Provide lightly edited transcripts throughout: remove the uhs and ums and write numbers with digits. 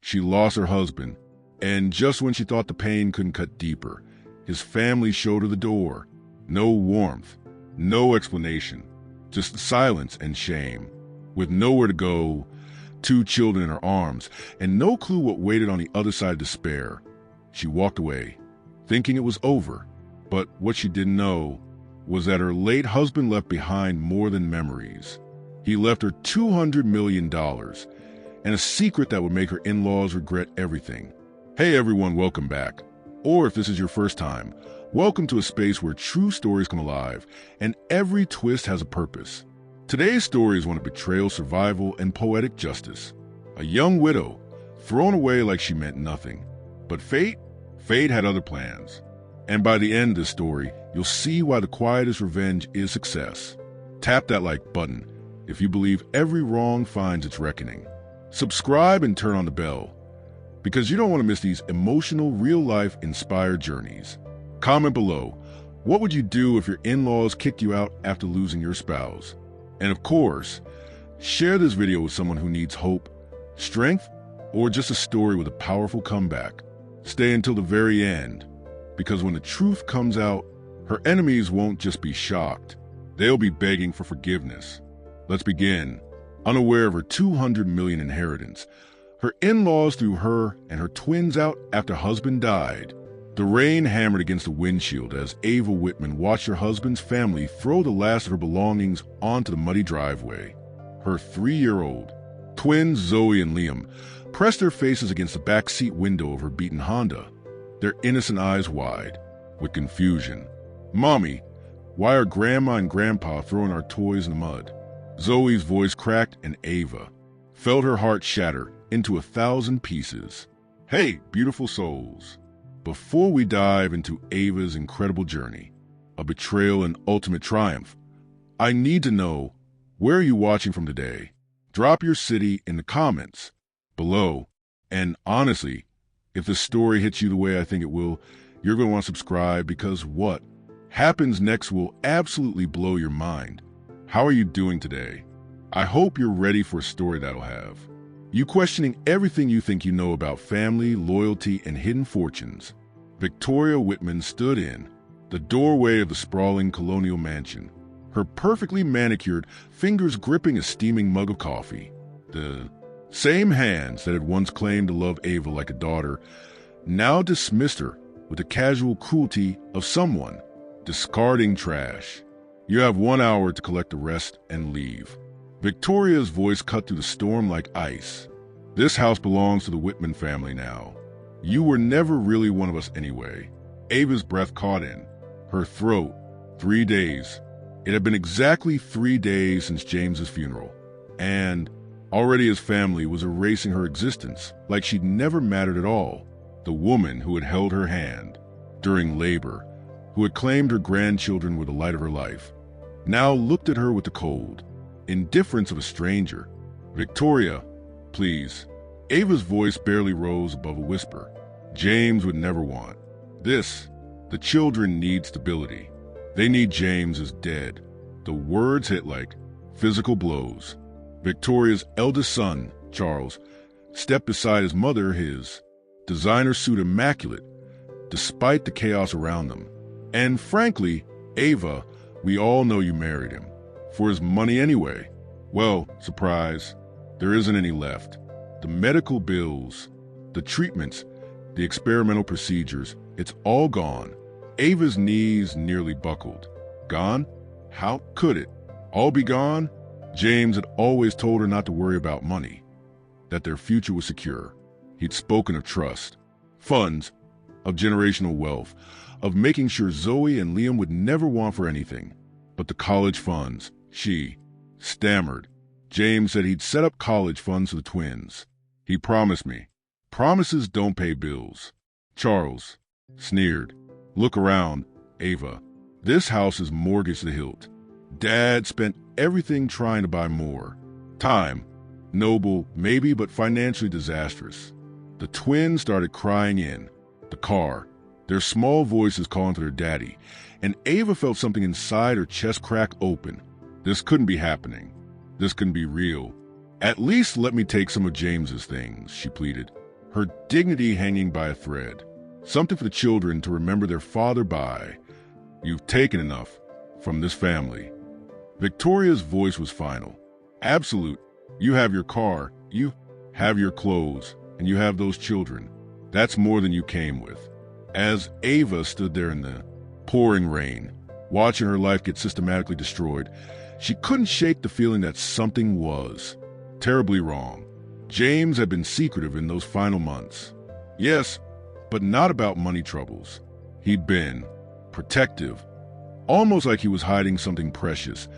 She lost her husband, and just when she thought the pain couldn't cut deeper, his family showed her the door. No warmth, no explanation, just silence and shame. With nowhere to go, 2 children in her arms, and no clue what waited on the other side of despair, she walked away, thinking it was over. But what she didn't know was that her late husband left behind more than memories. He left her $200 million and a secret that would make her in-laws regret everything. Hey everyone, welcome back. Or if this is your first time, welcome to a space where true stories come alive and every twist has a purpose. Today's story is one of betrayal, survival, and poetic justice. A young widow, thrown away like she meant nothing. But fate had other plans. And by the end of this story, you'll see why the quietest revenge is success. Tap that like button if you believe every wrong finds its reckoning. Subscribe and turn on the bell, because you don't want to miss these emotional, real-life, inspired journeys. Comment below, what would you do if your in-laws kicked you out after losing your spouse? And of course, share this video with someone who needs hope, strength, or just a story with a powerful comeback. Stay until the very end, because when the truth comes out, her enemies won't just be shocked. They'll be begging for forgiveness. Let's begin. Unaware of her $200 million inheritance, her in-laws threw her and her twins out after husband died. The rain hammered against the windshield as Ava Whitman watched her husband's family throw the last of her belongings onto the muddy driveway. Her 3-year-old twins, Zoe and Liam, pressed their faces against the back seat window of her beaten Honda, their innocent eyes wide with confusion. "Mommy, why are Grandma and Grandpa throwing our toys in the mud?" Zoe's voice cracked and Ava felt her heart shatter into 1,000 pieces. Hey, beautiful souls. Before we dive into Ava's incredible journey, a betrayal and ultimate triumph, I need to know, where are you watching from today? Drop your city in the comments below. And honestly, if this story hits you the way I think it will, you're going to want to subscribe, because what happens next will absolutely blow your mind. How are you doing today? I hope you're ready for a story that'll have you questioning everything you think you know about family, loyalty, and hidden fortunes. Victoria Whitman stood in the doorway of the sprawling colonial mansion, her perfectly manicured fingers gripping a steaming mug of coffee. The same hands that had once claimed to love Ava like a daughter now dismissed her with the casual cruelty of someone discarding trash. You have 1 hour to collect the rest and leave. Victoria's voice cut through the storm like ice. This house belongs to the Whitman family now. You were never really one of us anyway. Ava's breath caught in her throat. 3 days. It had been exactly 3 days since James's funeral, and already his family was erasing her existence like she'd never mattered at all. The woman who had held her hand during labor, who had claimed her grandchildren were the light of her life, now looked at her with the cold indifference of a stranger. "Victoria, please." Ava's voice barely rose above a whisper. "James would never want this. The children need stability. They need James is dead." The words hit like physical blows. Victoria's eldest son, Charles, stepped beside his mother, his designer suit immaculate, despite the chaos around them. "And frankly, Ava, we all know you married him for his money anyway." Well, surprise, there isn't any left. The medical bills, the treatments, the experimental procedures, it's all gone. Ava's knees nearly buckled. Gone? How could it all be gone? James had always told her not to worry about money, that their future was secure. He'd spoken of trust, funds, of generational wealth, of making sure Zoe and Liam would never want for anything. But the college funds, she stammered. James said he'd set up college funds for the twins. He promised me. Promises don't pay bills. Charles sneered. "Look around, Ava. This house is mortgaged to the hilt. Dad spent everything trying to buy more. Time, noble, maybe, but financially disastrous." The twins started crying in the car, their small voices calling to their daddy, and Ava felt something inside her chest crack open. This couldn't be happening. This couldn't be real. "At least let me take some of James's things," she pleaded. her dignity hanging by a thread. Something for the children to remember their father by. You've taken enough from this family. Victoria's voice was final. Absolute. You have your car, you have your clothes, and you have those children. That's more than you came with. As Ava stood there in the pouring rain, watching her life get systematically destroyed, she couldn't shake the feeling that something was terribly wrong. James had been secretive in those final months. Yes, but not about money troubles. He'd been protective, almost like he was hiding something precious,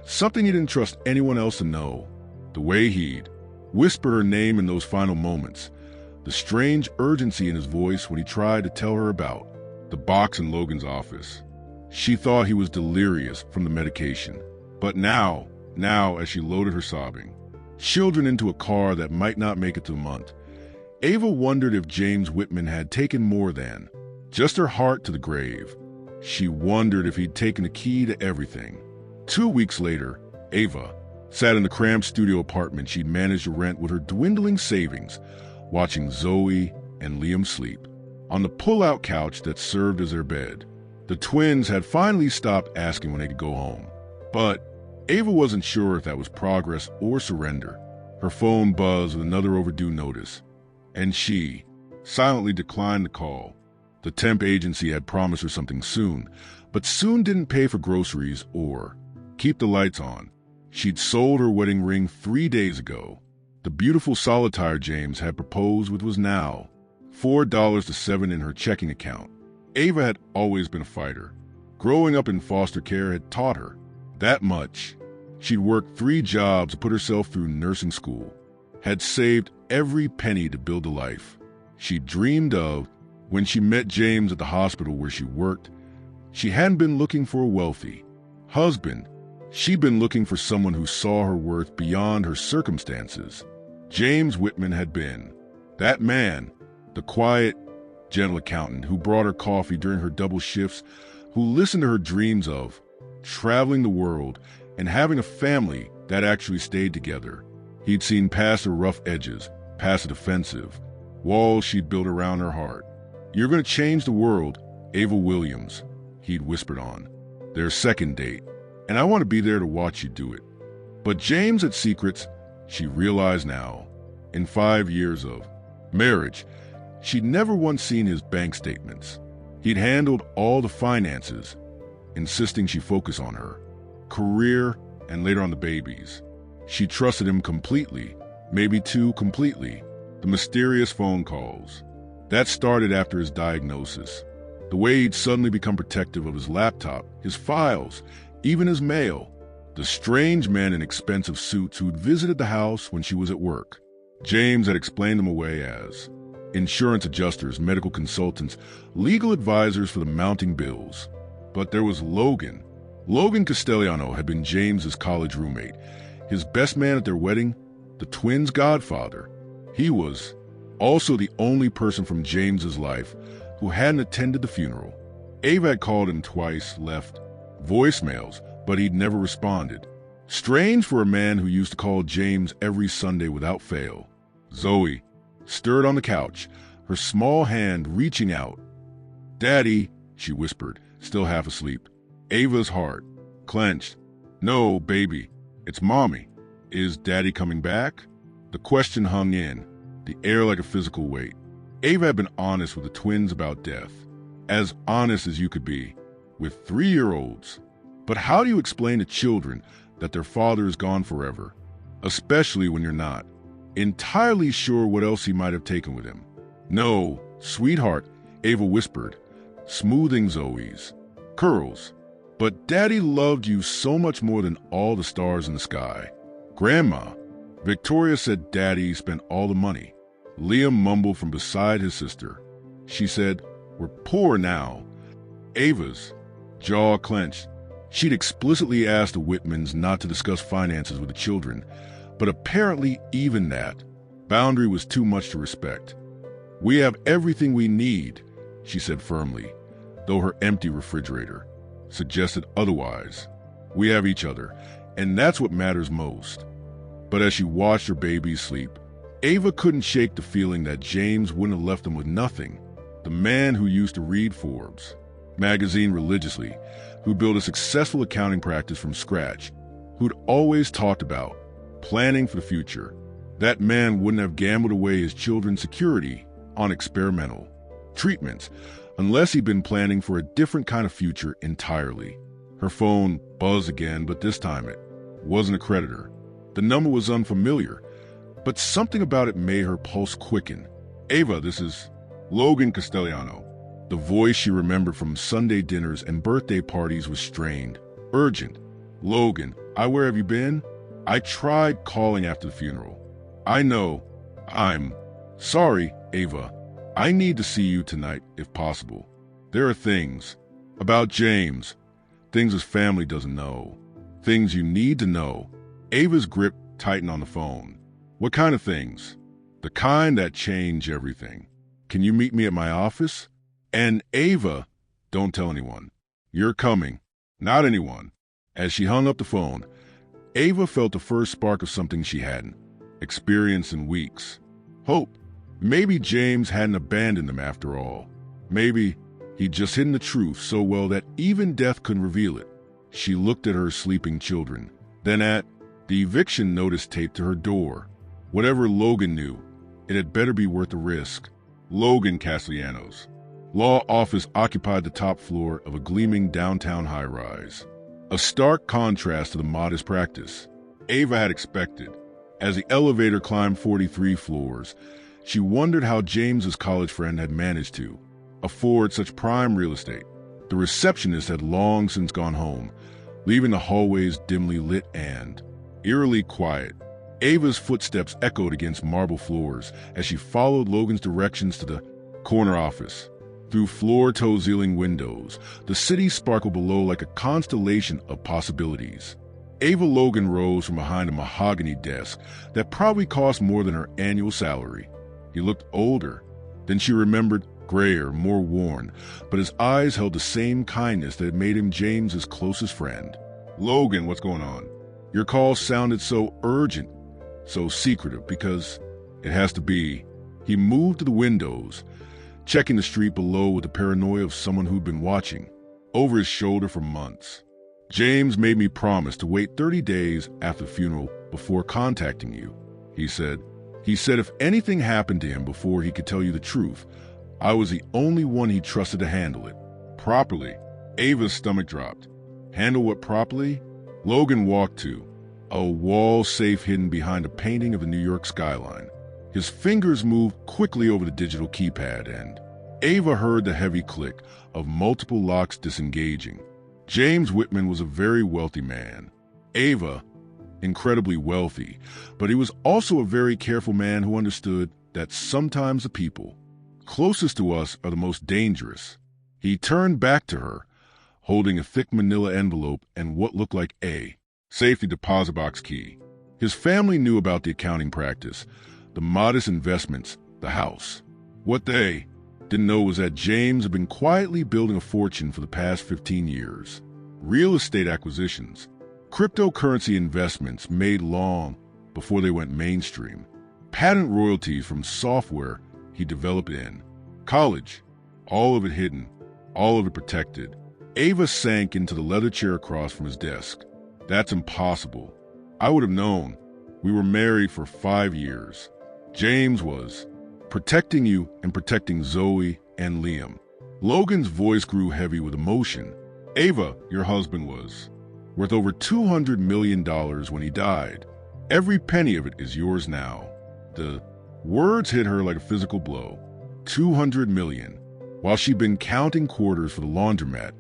something he didn't trust anyone else to know. The way he'd whisper her name in those final moments, the strange urgency in his voice when he tried to tell her about the box in Logan's office. She thought he was delirious from the medication. But now, as she loaded her sobbing children into a car that might not make it to a month, Ava wondered if James Whitman had taken more than just her heart to the grave. She wondered if he'd taken the key to everything. 2 weeks later, Ava sat in the cramped studio apartment she'd managed to rent with her dwindling savings, watching Zoe and Liam sleep on the pull-out couch that served as their bed. The twins had finally stopped asking when they could go home. But Ava wasn't sure if that was progress or surrender. Her phone buzzed with another overdue notice, and she silently declined the call. The temp agency had promised her something soon, but soon didn't pay for groceries or keep the lights on. She'd sold her wedding ring 3 days ago. The beautiful solitaire James had proposed with was now $4 to $7 in her checking account. Ava had always been a fighter. Growing up in foster care had taught her that much. She'd worked 3 jobs to put herself through nursing school, had saved every penny to build a life she dreamed of. When she met James at the hospital where she worked, she hadn't been looking for a wealthy husband. She'd been looking for someone who saw her worth beyond her circumstances. James Whitman had been that man, the quiet, gentle accountant who brought her coffee during her double shifts, who listened to her dreams of traveling the world and having a family that actually stayed together. He'd seen past the rough edges, past the defensive walls she'd built around her heart. You're going to change the world, Ava Williams, he'd whispered on their second date, and I want to be there to watch you do it. But James had secrets, she realized now. In 5 years of marriage, she'd never once seen his bank statements. He'd handled all the finances, insisting she focus on her career and later on the babies. She trusted him completely, maybe too completely. The mysterious phone calls that started after his diagnosis, the way he'd suddenly become protective of his laptop, his files, even his mail, the strange men in expensive suits who'd visited the house when she was at work. James had explained them away as insurance adjusters, medical consultants, legal advisors for the mounting bills. But there was Logan. Logan Castellano had been James's college roommate, his best man at their wedding, the twins' godfather. He was also the only person from James's life who hadn't attended the funeral. Ava had called him twice, left voicemails, but he'd never responded. Strange for a man who used to call James every Sunday without fail. Zoe stirred on the couch, her small hand reaching out. "Daddy," she whispered, still half asleep. Ava's heart clenched. "No, baby, it's Mommy. Is Daddy coming back?" The question hung in the air like a physical weight. Ava had been honest with the twins about death, as honest as you could be, with 3-year-olds. But how do you explain to children that their father is gone forever, especially when you're not entirely sure what else he might have taken with him? "No, sweetheart," Ava whispered, smoothing Zoe's curls. "But Daddy loved you so much more than all the stars in the sky." "Grandma," Victoria said Daddy spent all the money. Liam mumbled from beside his sister. She said, "We're poor now." Ava's jaw clenched. She'd explicitly asked the Whitmans not to discuss finances with the children, but apparently even that boundary was too much to respect. "We have everything we need," she said firmly, though her empty refrigerator suggested otherwise. "We have each other, and that's what matters most." But as she watched her babies sleep, Ava couldn't shake the feeling that James wouldn't have left them with nothing. The man who used to read Forbes magazine religiously, who built a successful accounting practice from scratch, who'd always talked about planning for the future. That man wouldn't have gambled away his children's security on experimental treatments unless he'd been planning for a different kind of future entirely. Her phone buzzed again, but this time it wasn't a creditor. The number was unfamiliar, but something about it made her pulse quicken. Ava, this is Logan Castellano. The voice she remembered from Sunday dinners and birthday parties was strained, urgent. Logan, where have you been? I tried calling after the funeral. I know. I'm sorry, Ava. I need to see you tonight, if possible. There are things about James, things his family doesn't know, things you need to know. Ava's grip tightened on the phone. What kind of things? The kind that change everything. Can you meet me at my office? And Ava, don't tell anyone. You're coming. Not anyone. As she hung up the phone, Ava felt the first spark of something she hadn't experienced in weeks. Hope. Maybe James hadn't abandoned them after all. Maybe he'd just hidden the truth so well that even death couldn't reveal it. She looked at her sleeping children, then at the eviction notice taped to her door. Whatever Logan knew, it had better be worth the risk. Logan Castellanos. Law office occupied the top floor of a gleaming downtown high-rise. A stark contrast to the modest practice Ava had expected. As the elevator climbed 43 floors, she wondered how James's college friend had managed to afford such prime real estate. The receptionist had long since gone home, leaving the hallways dimly lit and eerily quiet. Ava's footsteps echoed against marble floors as she followed Logan's directions to the corner office. Through floor-to-ceiling windows, the city sparkled below like a constellation of possibilities. Ava Logan rose from behind a mahogany desk that probably cost more than her annual salary. He looked older than she remembered, grayer, more worn, but his eyes held the same kindness that had made him James's closest friend. Logan, what's going on? Your call sounded so urgent, so secretive, because it has to be. He moved to the windows, checking the street below with the paranoia of someone who'd been watching over his shoulder for months. James made me promise to wait 30 days after the funeral before contacting you, he said. He said if anything happened to him before he could tell you the truth, I was the only one he trusted to handle it properly. Ava's stomach dropped. Handle what properly? Logan walked to a wall safe hidden behind a painting of the New York skyline. His fingers moved quickly over the digital keypad, and Ava heard the heavy click of multiple locks disengaging. James Whitman was a very wealthy man. Ava, incredibly wealthy, but he was also a very careful man who understood that sometimes the people closest to us are the most dangerous. He turned back to her, holding a thick manila envelope and what looked like a safety deposit box key. His family knew about the accounting practice, the modest investments, the house. What they didn't know was that James had been quietly building a fortune for the past 15 years. Real estate acquisitions, cryptocurrency investments made long before they went mainstream, patent royalties from software he developed in college, all of it hidden, all of it protected. Ava sank into the leather chair across from his desk. That's impossible. I would have known. We were married for 5 years. James was protecting you and protecting Zoe and Liam. Logan's voice grew heavy with emotion. Ava, your husband was worth over $200 million when he died. Every penny of it is yours now. The words hit her like a physical blow. $200 million. While she'd been counting quarters for the laundromat,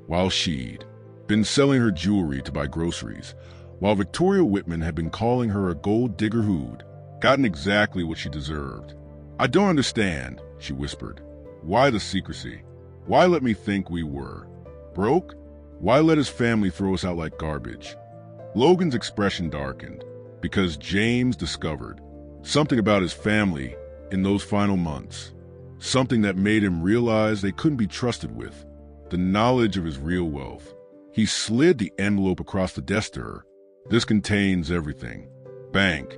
while she'd been selling her jewelry to buy groceries, while Victoria Whitman had been calling her a gold digger who'd gotten exactly what she deserved. I don't understand, she whispered. Why the secrecy? Why let me think we were broke? Why let his family throw us out like garbage? Logan's expression darkened because James discovered something about his family in those final months, something that made him realize they couldn't be trusted with, the knowledge of his real wealth. He slid the envelope across the desk to her. This contains everything. Bank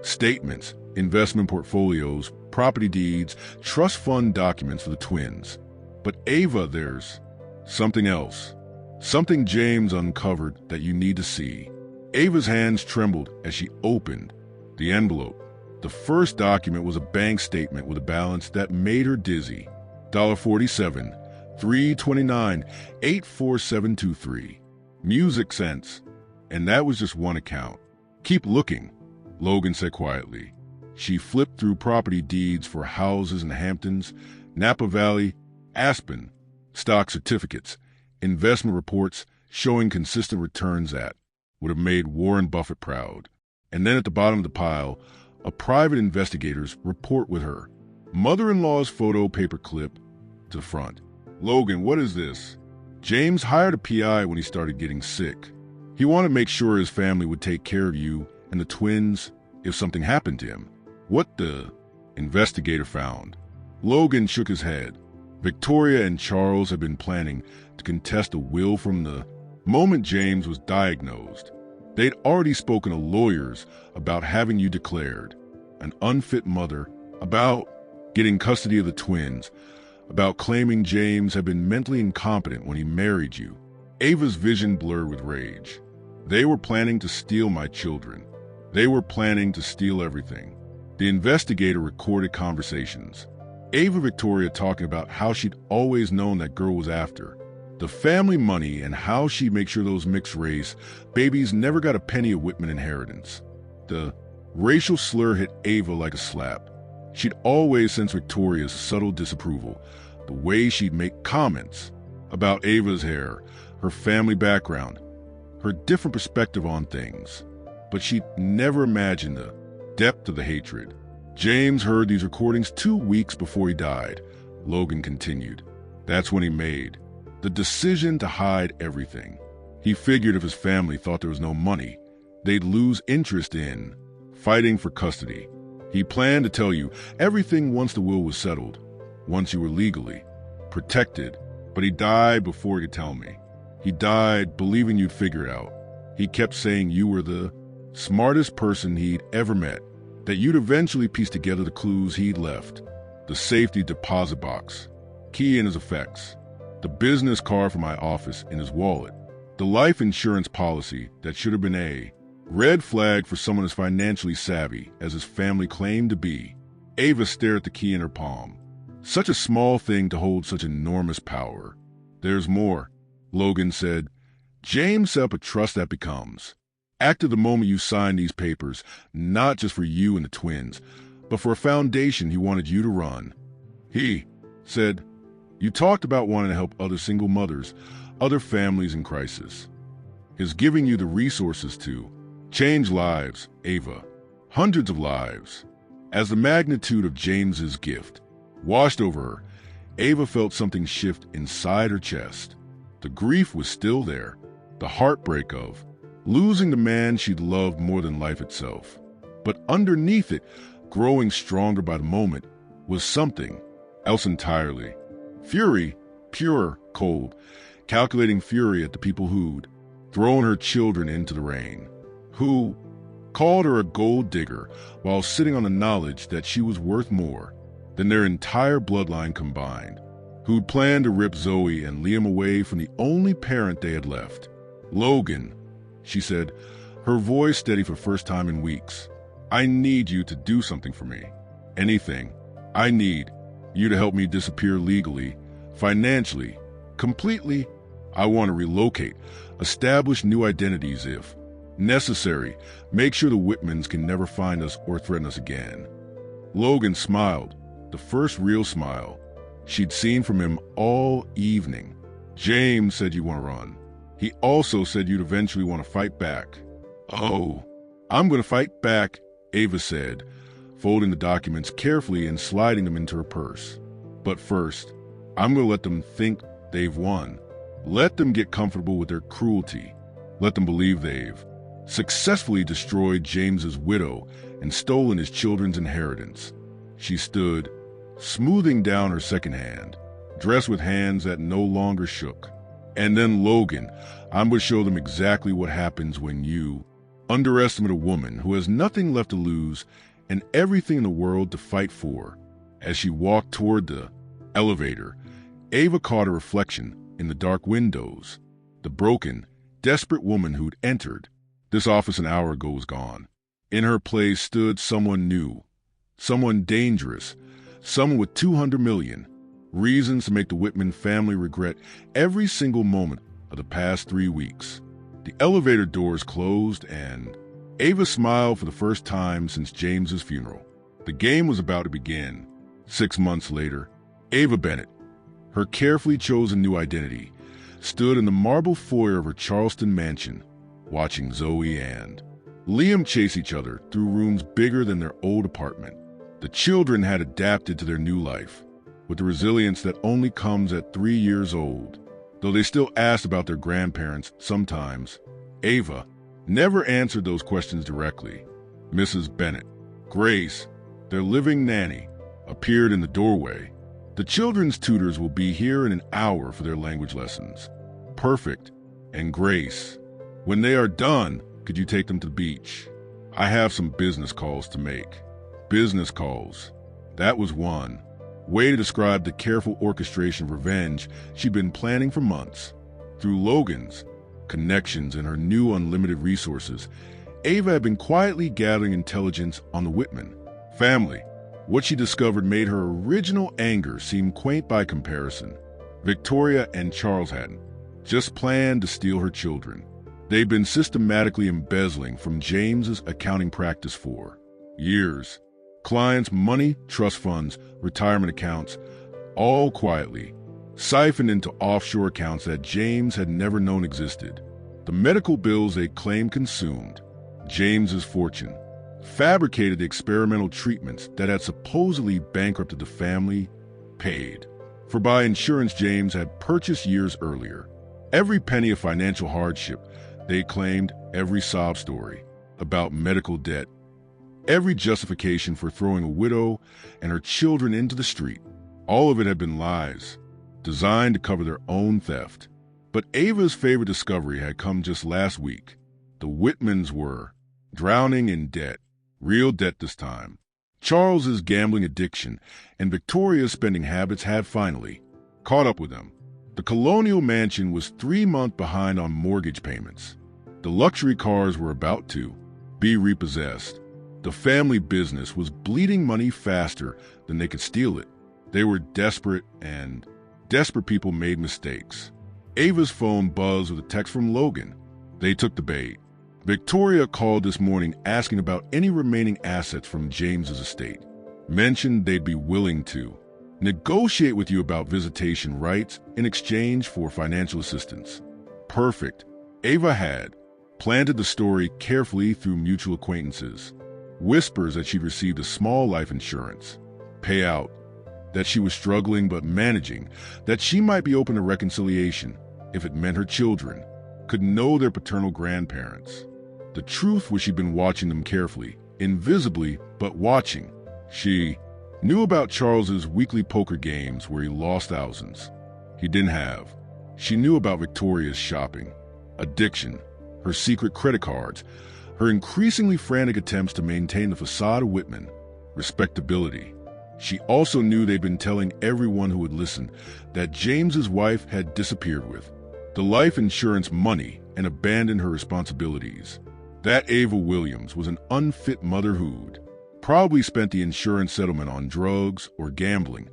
Statements, investment portfolios, property deeds, trust fund documents for the twins. But Ava, there's something else. Something James uncovered that you need to see. Ava's hands trembled as she opened the envelope. The first document was a bank statement with a balance that made her dizzy. $47, $329, 84723. Music cents. And that was just one account. Keep looking, Logan said quietly. She flipped through property deeds for houses in Hamptons, Napa Valley, Aspen, stock certificates, investment reports showing consistent returns that would have made Warren Buffett proud. And then at the bottom of the pile, a private investigator's report with her mother-in-law's photo paperclip to the front. Logan, what is this? James hired a PI when he started getting sick. He wanted to make sure his family would take care of you and the twins if something happened to him. What the investigator found? Logan shook his head. Victoria and Charles had been planning to contest a will from the moment James was diagnosed. They'd already spoken to lawyers about having you declared an unfit mother, about getting custody of the twins, about claiming James had been mentally incompetent when he married you. Ava's vision blurred with rage. They were planning to steal my children. They were planning to steal everything. The investigator recorded conversations. Ava Victoria talking about how she'd always known that girl was after the family money and how she'd make sure those mixed race babies never got a penny of Whitman inheritance. The racial slur hit Ava like a slap. She'd always sensed Victoria's subtle disapproval, the way she'd make comments about Ava's hair, her family background, her different perspective on things. But she'd never imagined the depth of the hatred. James heard these recordings 2 weeks before he died. Logan continued. That's when he made the decision to hide everything. He figured if his family thought there was no money, they'd lose interest in fighting for custody. He planned to tell you everything once the will was settled, once you were legally protected. But he died before he could tell me. He died believing you'd figure it out. He kept saying you were the smartest person he'd ever met, that you'd eventually piece together the clues he'd left, the safety deposit box, key in his effects, the business card from my office in his wallet, the life insurance policy that should have been a red flag for someone as financially savvy as his family claimed to be. Ava stared at the key in her palm. Such a small thing to hold such enormous power. There's more, Logan said. James set up a trust that becomes active the moment you sign these papers, not just for you and the twins, but for a foundation he wanted you to run. He said, you talked about wanting to help other single mothers, other families in crisis. His giving you the resources to change lives, Ava, hundreds of lives. As the magnitude of James's gift washed over her, Ava felt something shift inside her chest. The grief was still there, the heartbreak of losing the man she'd loved more than life itself. But underneath it, growing stronger by the moment, was something else entirely. Fury, pure, cold, calculating fury at the people who'd thrown her children into the rain, who called her a gold digger while sitting on the knowledge that she was worth more than their entire bloodline combined, who'd planned to rip Zoe and Liam away from the only parent they had left. Logan, she said, her voice steady for the first time in weeks. I need you to do something for me. Anything. I need you to help me disappear legally, financially, completely. I want to relocate, establish new identities if necessary, make sure the Whitmans can never find us or threaten us again. Logan smiled, the first real smile she'd seen from him all evening. James said you want to run. He also said you'd eventually want to fight back. Oh, I'm going to fight back, Ava said, folding the documents carefully and sliding them into her purse. But first, I'm going to let them think they've won. Let them get comfortable with their cruelty. Let them believe they've successfully destroyed James's widow and stolen his children's inheritance. She stood, smoothing down her second hand, dressed with hands that no longer shook. And then Logan, I'm going to show them exactly what happens when you Underestimate a woman who has nothing left to lose and everything in the world to fight for. As she walked toward the elevator, Ava caught a reflection in the dark windows. The broken, desperate woman who'd entered this office an hour ago was gone. In her place stood someone new, someone dangerous, someone with 200 million reasons to make the Whitman family regret every single moment of the past 3 weeks. The elevator doors closed and Ava smiled for the first time since James's funeral. The game was about to begin. 6 months later, Ava Bennett, her carefully chosen new identity, stood in the marble foyer of her Charleston mansion, watching Zoe and Liam chase each other through rooms bigger than their old apartment. The children had adapted to their new life, with the resilience that only comes at 3 years old. Though they still asked about their grandparents sometimes, Ava never answered those questions directly. Mrs. Bennett, Grace, their living nanny, appeared in the doorway. The children's tutors will be here in an hour for their language lessons. Perfect. And Grace, when they are done, could you take them to the beach? I have some business calls to make. Business calls. That was one way to describe the careful orchestration of revenge she'd been planning for months. Through Logan's connections and her new unlimited resources, Ava had been quietly gathering intelligence on the Whitman family. What she discovered made her original anger seem quaint by comparison. Victoria and Charles hadn't just planned to steal her children. They'd been systematically embezzling from James's accounting practice for years. Clients' money, trust funds, retirement accounts, all quietly siphoned into offshore accounts that James had never known existed. The medical bills they claimed consumed James's fortune, fabricated the experimental treatments that had supposedly bankrupted the family, paid for by insurance James had purchased years earlier. Every penny of financial hardship, they claimed, every sob story about medical debt, every justification for throwing a widow and her children into the street, all of it had been lies, designed to cover their own theft. But Ava's favorite discovery had come just last week. The Whitmans were drowning in debt, real debt this time. Charles's gambling addiction and Victoria's spending habits had finally caught up with them. The colonial mansion was 3 months behind on mortgage payments. The luxury cars were about to be repossessed. The family business was bleeding money faster than they could steal it. They were desperate, and desperate people made mistakes. Ava's phone buzzed with a text from Logan. They took the bait. Victoria called this morning asking about any remaining assets from James's estate. Mentioned they'd be willing to negotiate with you about visitation rights in exchange for financial assistance. Perfect. Ava had planted the story carefully through mutual acquaintances. Whispers that she'd received a small life insurance payout, that she was struggling but managing, that she might be open to reconciliation if it meant her children could know their paternal grandparents. The truth was she'd been watching them carefully, invisibly, but watching. She knew about Charles's weekly poker games where he lost thousands he didn't have. She knew about Victoria's shopping, addiction, her secret credit cards, her increasingly frantic attempts to maintain the facade of Whitman respectability. She also knew they'd been telling everyone who would listen that James's wife had disappeared with the life insurance money and abandoned her responsibilities. That Ava Williams was an unfit mother who'd probably spent the insurance settlement on drugs or gambling,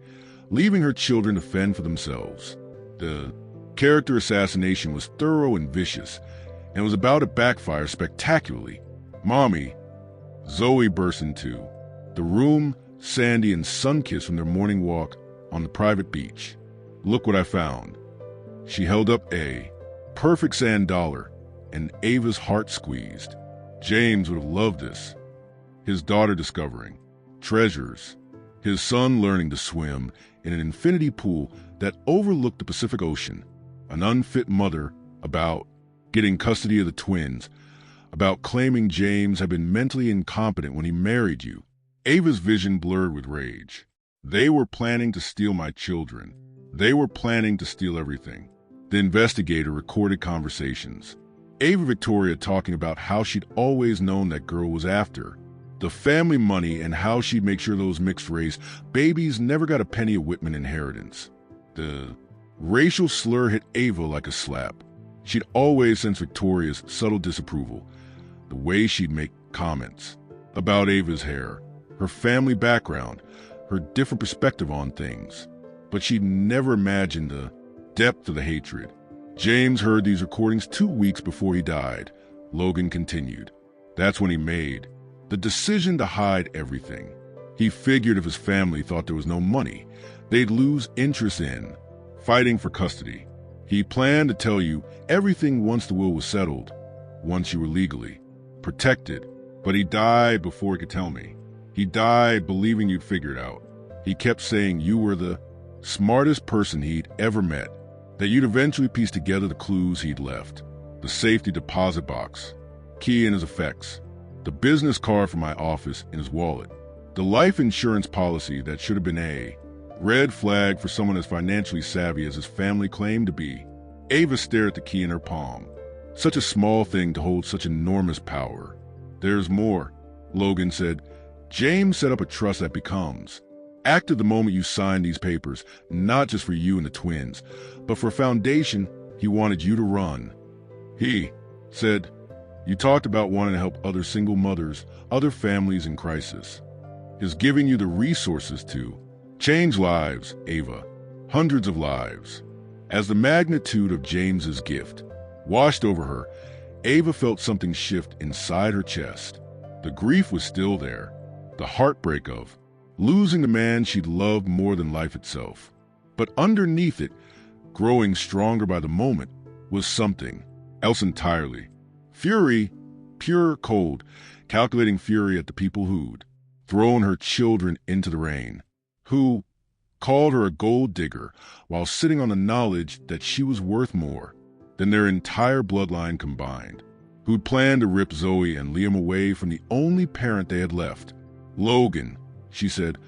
leaving her children to fend for themselves. The character assassination was thorough and vicious, and was about to backfire spectacularly. Mommy, Zoe burst into the room, Sandy and sun-kissed from their morning walk on the private beach. Look what I found. She held up a perfect sand dollar, and Ava's heart squeezed. James would have loved this. His daughter discovering treasures, his son learning to swim in an infinity pool that overlooked the Pacific Ocean, an unfit mother about getting custody of the twins, about claiming James had been mentally incompetent when he married you. Ava's vision blurred with rage. They were planning to steal my children. They were planning to steal everything. The investigator recorded conversations. Ava Victoria talking about how she'd always known that girl was after the family money and how she'd make sure those mixed-race babies never got a penny of Whitman inheritance. The racial slur hit Ava like a slap. She'd always sensed Victoria's subtle disapproval, the way she'd make comments about Ava's hair, her family background, her different perspective on things. But she'd never imagined the depth of the hatred. James heard these recordings 2 weeks before he died. Logan continued. That's when he made the decision to hide everything. He figured if his family thought there was no money, they'd lose interest in fighting for custody. He planned to tell you everything once the will was settled, once you were legally protected. But he died before he could tell me. He died believing you'd figure it out. He kept saying you were the smartest person he'd ever met, that you'd eventually piece together the clues he'd left, the safety deposit box, key in his effects, the business card from my office in his wallet, the life insurance policy that should have been a red flag for someone as financially savvy as his family claimed to be. Ava stared at the key in her palm. Such a small thing to hold such enormous power. There's more, Logan said. James set up a trust that becomes active the moment you sign these papers, not just for you and the twins, but for a foundation he wanted you to run. He said, you talked about wanting to help other single mothers, other families in crisis. Is giving you the resources to change lives, Ava, hundreds of lives. As the magnitude of James's gift washed over her, Ava felt something shift inside her chest. The grief was still there, the heartbreak of losing the man she'd loved more than life itself. But underneath it, growing stronger by the moment, was something else entirely. Fury, pure cold, calculating fury at the people who'd thrown her children into the rain, who called her a gold digger while sitting on the knowledge that she was worth more than their entire bloodline combined, who'd planned to rip Zoe and Liam away from the only parent they had left. Logan, she said,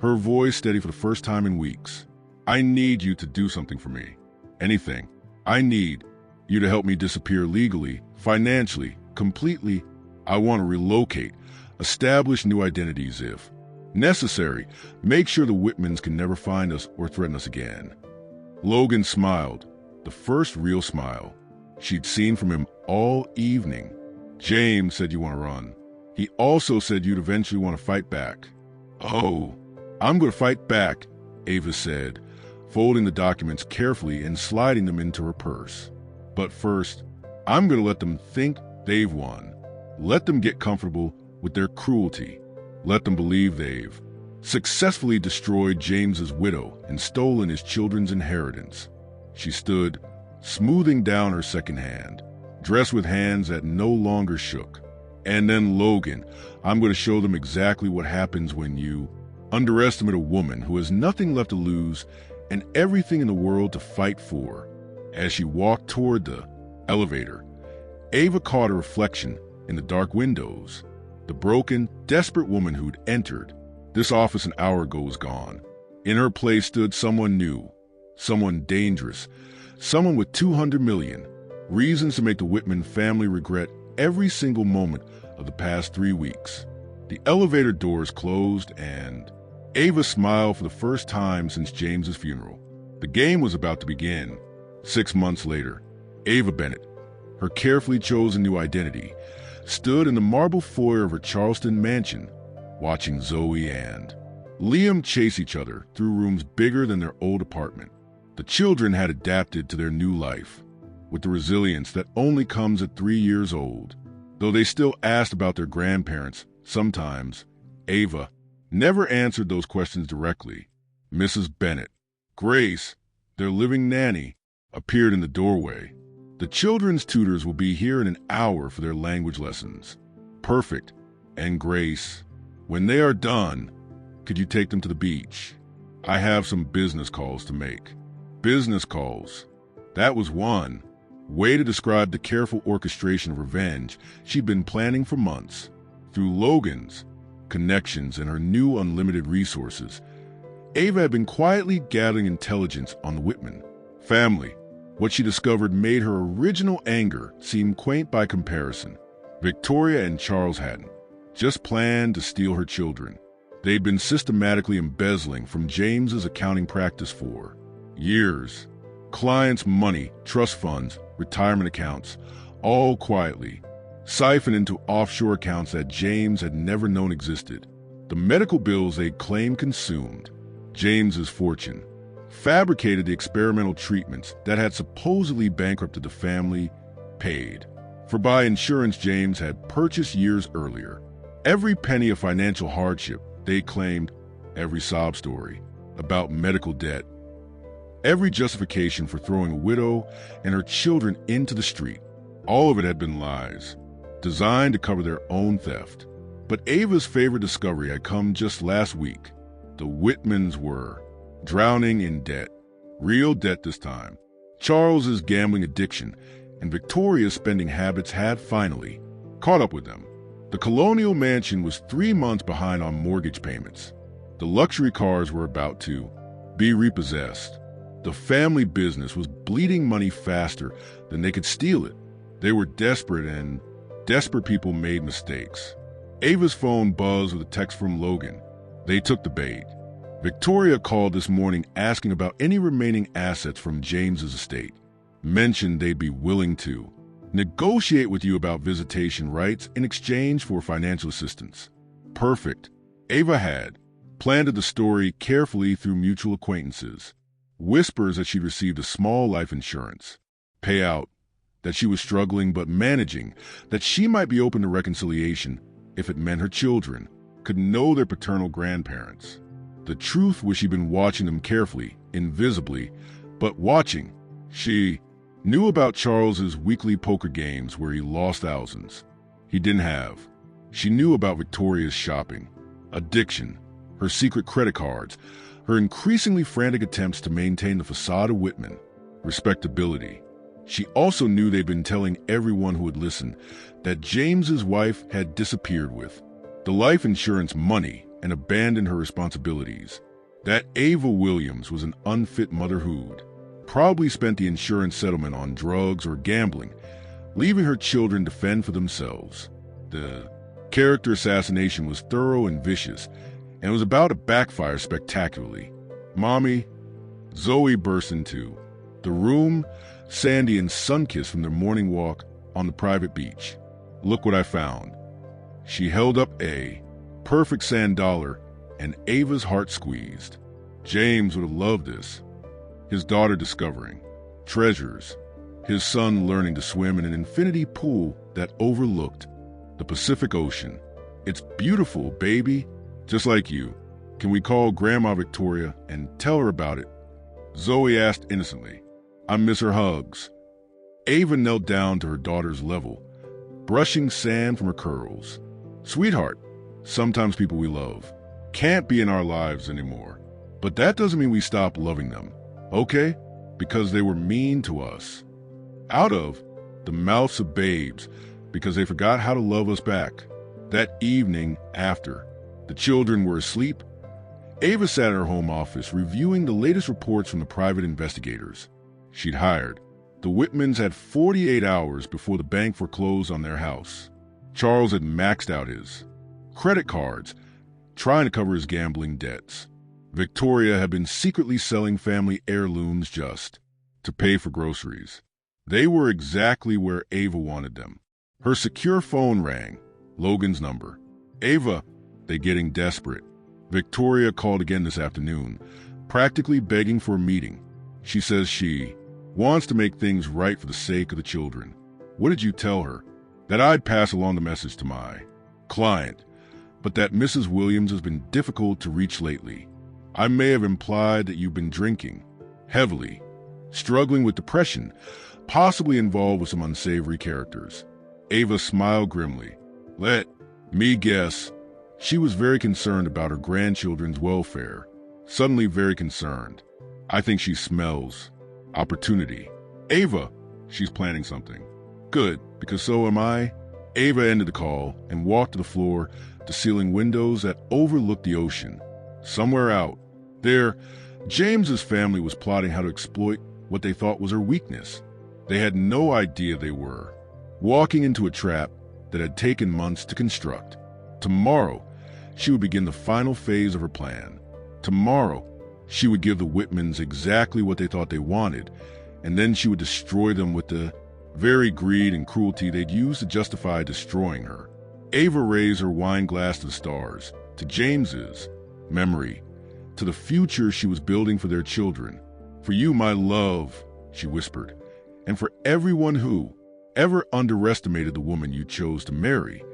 her voice steady for the first time in weeks. I need you to do something for me. Anything. I need you to help me disappear legally, financially, completely. I want to relocate, establish new identities if necessary, make sure the Whitmans can never find us or threaten us again. Logan smiled, the first real smile she'd seen from him all evening. James said you want to run. He also said you'd eventually want to fight back. Oh, I'm going to fight back, Ava said, folding the documents carefully and sliding them into her purse. But first, I'm going to let them think they've won. Let them get comfortable with their cruelty. Let them believe they've successfully destroyed James's widow and stolen his children's inheritance. She stood, smoothing down her second hand, dressed with hands that no longer shook. And then Logan, I'm going to show them exactly what happens when you underestimate a woman who has nothing left to lose and everything in the world to fight for. As she walked toward the elevator, Ava caught a reflection in the dark windows. The broken, desperate woman who'd entered this office an hour ago was gone. In her place stood someone new, someone dangerous, someone with 200 million reasons to make the Whitman family regret every single moment of the past 3 weeks. The elevator doors closed and Ava smiled for the first time since James's funeral. The game was about to begin. 6 months later, Ava Bennett, her carefully chosen new identity, stood in the marble foyer of her Charleston mansion, watching Zoe and Liam chase each other through rooms bigger than their old apartment. The children had adapted to their new life, with the resilience that only comes at 3 years old. Though they still asked about their grandparents, sometimes, Ava never answered those questions directly. Mrs. Bennett, Grace, their living nanny, appeared in the doorway. The children's tutors will be here in an hour for their language lessons. Perfect. And Grace, when they are done, could you take them to the beach? I have some business calls to make. Business calls. That was one way to describe the careful orchestration of revenge she'd been planning for months. Through Logan's connections and her new unlimited resources, Ava had been quietly gathering intelligence on the Whitman family What she discovered made her original anger seem quaint by comparison. Victoria and Charles hadn't just planned to steal her children. They'd been systematically embezzling from James's accounting practice for years. Clients' money, trust funds, retirement accounts, all quietly siphoned into offshore accounts that James had never known existed. The medical bills they claimed consumed James's fortune, fabricated the experimental treatments that had supposedly bankrupted the family, paid for by insurance James had purchased years earlier. Every penny of financial hardship, they claimed, every sob story about medical debt, every justification for throwing a widow and her children into the street, all of it had been lies, designed to cover their own theft. But Ava's favorite discovery had come just last week. The Whitmans were drowning in debt. Real debt this time. Charles's gambling addiction and Victoria's spending habits had finally caught up with them. The colonial mansion was 3 months behind on mortgage payments. The luxury cars were about to be repossessed. The family business was bleeding money faster than they could steal it. They were desperate, and desperate people made mistakes. Ava's phone buzzed with a text from Logan. They took the bait. Victoria called this morning asking about any remaining assets from James's estate. Mentioned they'd be willing to negotiate with you about visitation rights in exchange for financial assistance. Perfect. Ava had planted the story carefully through mutual acquaintances. Whispers that she'd received a small life insurance payout, that she was struggling but managing, that she might be open to reconciliation if it meant her children could know their paternal grandparents. The truth was she'd been watching them carefully, invisibly, but watching. She knew about Charles's weekly poker games where he lost thousands he didn't have. She knew about Victoria's shopping, addiction, her secret credit cards, her increasingly frantic attempts to maintain the facade of Whitman, respectability. She also knew they'd been telling everyone who would listen that James's wife had disappeared with the life insurance money and abandoned her responsibilities, that Ava Williams was an unfit motherhood, probably spent the insurance settlement on drugs or gambling, leaving her children to fend for themselves. The character assassination was thorough and vicious, and was about to backfire spectacularly. Mommy, Zoe burst into the room, Sandy and sun-kissed from their morning walk on the private beach. Look what I found. She held up a perfect sand dollar, and Ava's heart squeezed. James would have loved this. His daughter discovering treasures, his son learning to swim in an infinity pool that overlooked the Pacific Ocean. It's beautiful, baby, just like you. Can we call Grandma Victoria and tell her about it? Zoe asked innocently. I miss her hugs. Ava knelt down to her daughter's level, brushing sand from her curls. Sweetheart, sometimes people we love can't be in our lives anymore. But that doesn't mean we stop loving them, okay? Because they were mean to us. Out of the mouths of babes, because they forgot how to love us back. That evening after the children were asleep, Ava sat at her home office reviewing the latest reports from the private investigators she'd hired. The Whitmans had 48 hours before the bank foreclosed on their house. Charles had maxed out his credit cards, trying to cover his gambling debts. Victoria had been secretly selling family heirlooms just to pay for groceries. They were exactly where Ava wanted them. Her secure phone rang, Logan's number. Ava, they getting desperate. Victoria called again this afternoon, practically begging for a meeting. She says she wants to make things right for the sake of the children. What did you tell her? That I'd pass along the message to my client, but that Mrs. Williams has been difficult to reach lately. I may have implied that you've been drinking heavily, struggling with depression, possibly involved with some unsavory characters. Ava smiled grimly. Let me guess. She was very concerned about her grandchildren's welfare. Suddenly very concerned. I think she smells opportunity. Ava, she's planning something. Good, because so am I. Ava ended the call and walked to the floor to ceiling windows that overlooked the ocean. Somewhere out there, James's family was plotting how to exploit what they thought was her weakness. They had no idea they were walking into a trap that had taken months to construct. Tomorrow, she would begin the final phase of her plan. Tomorrow, she would give the Whitmans exactly what they thought they wanted, and then she would destroy them with the very greed and cruelty they'd use to justify destroying her. Ava raised her wine glass to the stars, to James's memory, to the future she was building for their children. For you, my love, she whispered, and for everyone who ever underestimated the woman you chose to marry.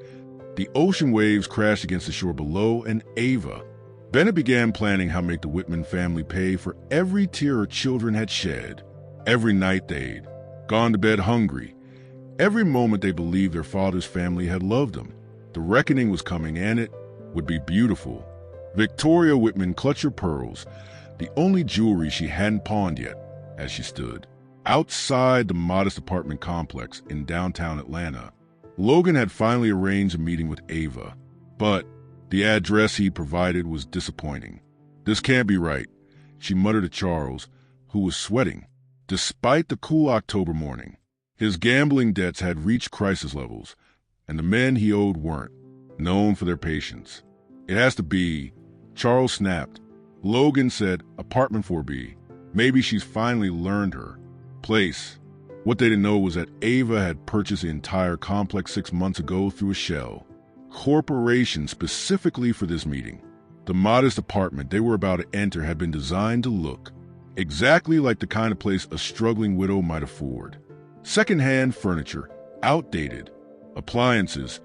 The ocean waves crashed against the shore below, and Ava. Bennett began planning how to make the Whitman family pay for every tear her children had shed, every night they'd gone to bed hungry, every moment they believed their father's family had loved them. The reckoning was coming, and it would be beautiful. Victoria Whitman clutched her pearls, the only jewelry she hadn't pawned yet, as she stood outside the modest apartment complex in downtown Atlanta. Logan had finally arranged a meeting with Ava, but the address he provided was disappointing. This can't be right, she muttered to Charles, who was sweating. Despite the cool October morning, his gambling debts had reached crisis levels, and the men he owed weren't known for their patience. It has to be, Charles snapped. Logan said, apartment 4B. Maybe she's finally learned her place. What they didn't know was that Ava had purchased the entire complex 6 months ago through a shell corporation specifically for this meeting. The modest apartment they were about to enter had been designed to look exactly like the kind of place a struggling widow might afford. Second-hand furniture, outdated appliances,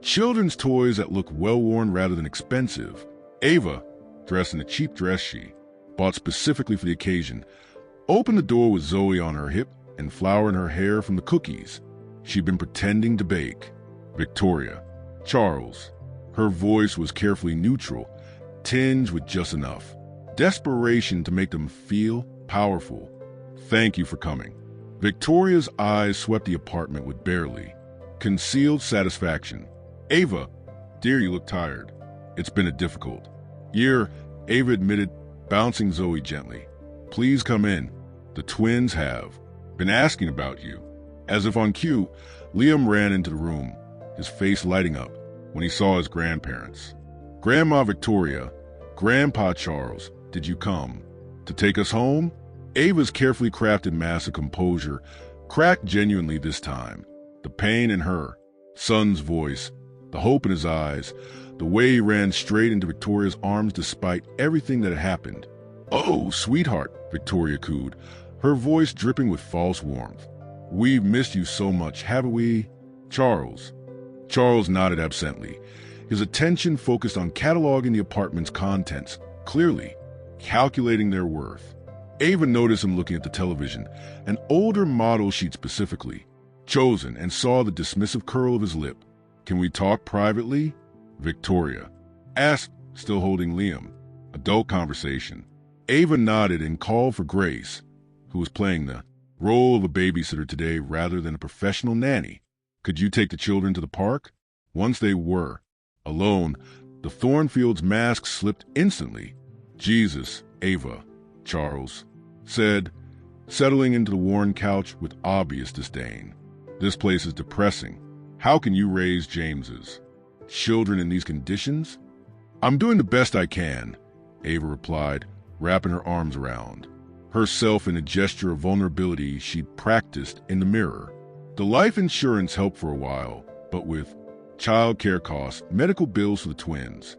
children's toys that look well-worn rather than expensive. Ava, dressed in a cheap dress she bought specifically for the occasion, opened the door with Zoe on her hip and flour in her hair from the cookies she'd been pretending to bake. Victoria, Charles. Her voice was carefully neutral, tinged with just enough desperation to make them feel powerful. Thank you for coming. Victoria's eyes swept the apartment with barely concealed satisfaction. Ava, dear, you look tired. It's been a difficult year, Ava admitted, bouncing Zoe gently. Please come in. The twins have been asking about you. As if on cue, Liam ran into the room, his face lighting up when he saw his grandparents. Grandma Victoria, Grandpa Charles, did you come to take us home? Ava's carefully crafted mask of composure cracked genuinely this time. The pain in her son's voice, the hope in his eyes, the way he ran straight into Victoria's arms despite everything that had happened. Oh, sweetheart, Victoria cooed, her voice dripping with false warmth. We've missed you so much, haven't we? Charles. Charles nodded absently, his attention focused on cataloging the apartment's contents, clearly calculating their worth. Ava noticed him looking at the television, an older model she'd specifically chosen, and saw the dismissive curl of his lip. Can we talk privately? Victoria asked, still holding Liam. Adult conversation. Ava nodded and called for Grace, who was playing the role of a babysitter today rather than a professional nanny. Could you take the children to the park? Once they were alone, the Thornfields' mask slipped instantly. Jesus, Ava, Charles said, settling into the worn couch with obvious disdain. This place is depressing. How can you raise James's children in these conditions? I'm doing the best I can, Ava replied, wrapping her arms around herself in a gesture of vulnerability she'd practiced in the mirror. The life insurance helped for a while, but with child care costs, medical bills for the twins,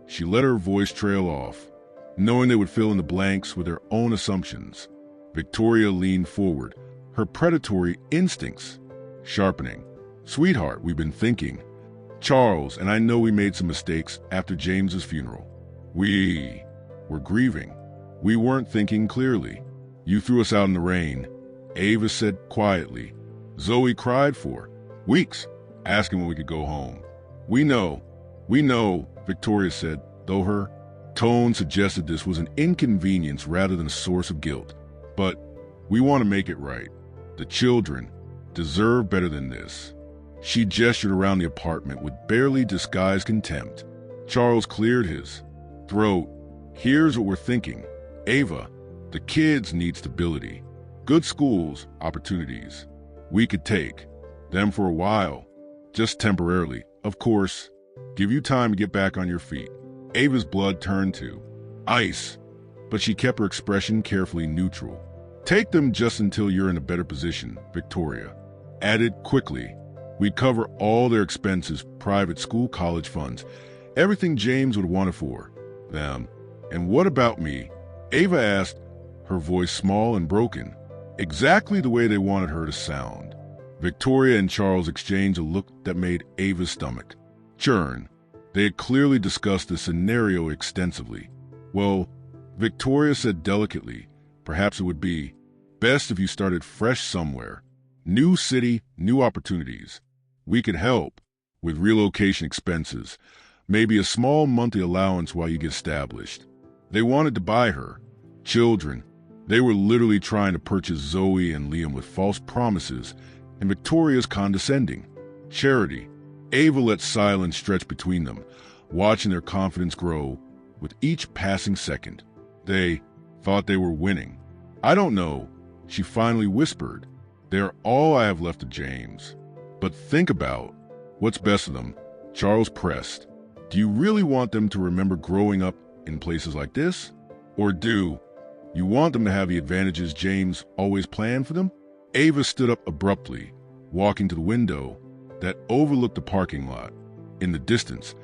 she let her voice trail off, knowing they would fill in the blanks with their own assumptions. Victoria leaned forward, her predatory instincts sharpening. Sweetheart, we've been thinking. Charles and I know we made some mistakes after James's funeral. We were grieving. We weren't thinking clearly. You threw us out in the rain, Ava said quietly. Zoe cried for weeks, asking when we could go home. We know, Victoria said, though her tone suggested this was an inconvenience rather than a source of guilt. But we want to make it right. The children deserve better than this. She gestured around the apartment with barely disguised contempt. Charles cleared his throat. Here's what we're thinking. Ava, the kids need stability. Good schools, opportunities. We could take them for a while, just temporarily. Of course, give you time to get back on your feet. Ava's blood turned to ice, but she kept her expression carefully neutral. Take them just until you're in a better position, Victoria added quickly. We'd cover all their expenses, private school, college funds, everything James would want it for them. And what about me? Ava asked, her voice small and broken, exactly the way they wanted her to sound. Victoria and Charles exchanged a look that made Ava's stomach churn. They had clearly discussed the scenario extensively. Well, Victoria said delicately, perhaps it would be best if you started fresh somewhere. New city, new opportunities. We could help with relocation expenses, maybe a small monthly allowance while you get established. They wanted to buy her children. They were literally trying to purchase Zoe and Liam with false promises, and Victoria's condescending charity. Ava let silence stretch between them, watching their confidence grow with each passing second. They thought they were winning. I don't know, she finally whispered. They're all I have left of James. But think about what's best for them, Charles pressed. Do you really want them to remember growing up in places like this? Or do you want them to have the advantages James always planned for them? Ava stood up abruptly, walking to the window that overlooked the parking lot. In the distance,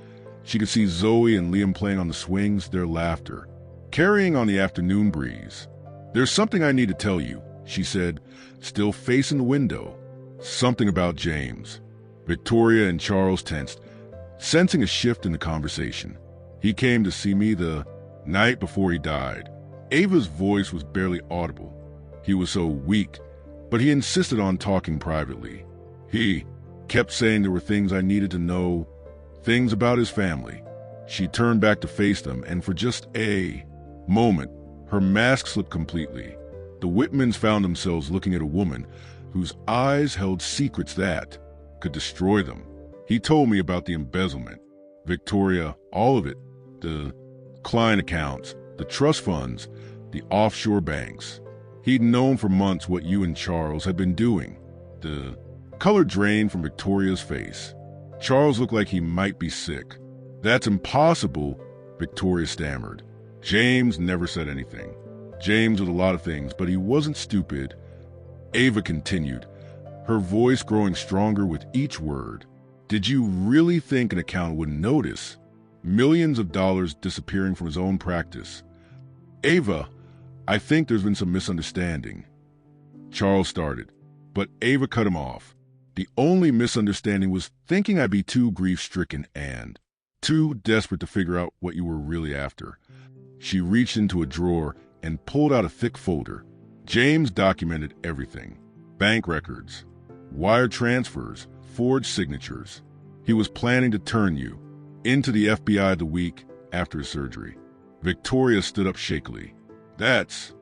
she could see Zoe and Liam playing on the swings, their laughter carrying on the afternoon breeze. There's something I need to tell you, she said, still facing the window. Something about James. Victoria and Charles tensed, sensing a shift in the conversation. He came to see me the night before he died. Ava's voice was barely audible. He was so weak, but he insisted on talking privately. He kept saying there were things I needed to know, things about his family. She turned back to face them, and for just a moment, her mask slipped completely. The Whitmans found themselves looking at a woman whose eyes held secrets that could destroy them. He told me about the embezzlement, Victoria, all of it, the client accounts, the trust funds, the offshore banks. He'd known for months what you and Charles had been doing. The color drained from Victoria's face. Charles looked like he might be sick. That's impossible, Victoria stammered. James never said anything. James was a lot of things, but he wasn't stupid. Ava continued, her voice growing stronger with each word. Did you really think an accountant would notice millions of dollars disappearing from his own practice? Ava, I think there's been some misunderstanding. Charles started, but Ava cut him off. The only misunderstanding was thinking I'd be too grief-stricken and too desperate to figure out what you were really after. She reached into a drawer and pulled out a thick folder. James documented everything. Bank records, wire transfers, forged signatures. He was planning to turn you into the FBI the week after his surgery. Victoria stood up shakily. That's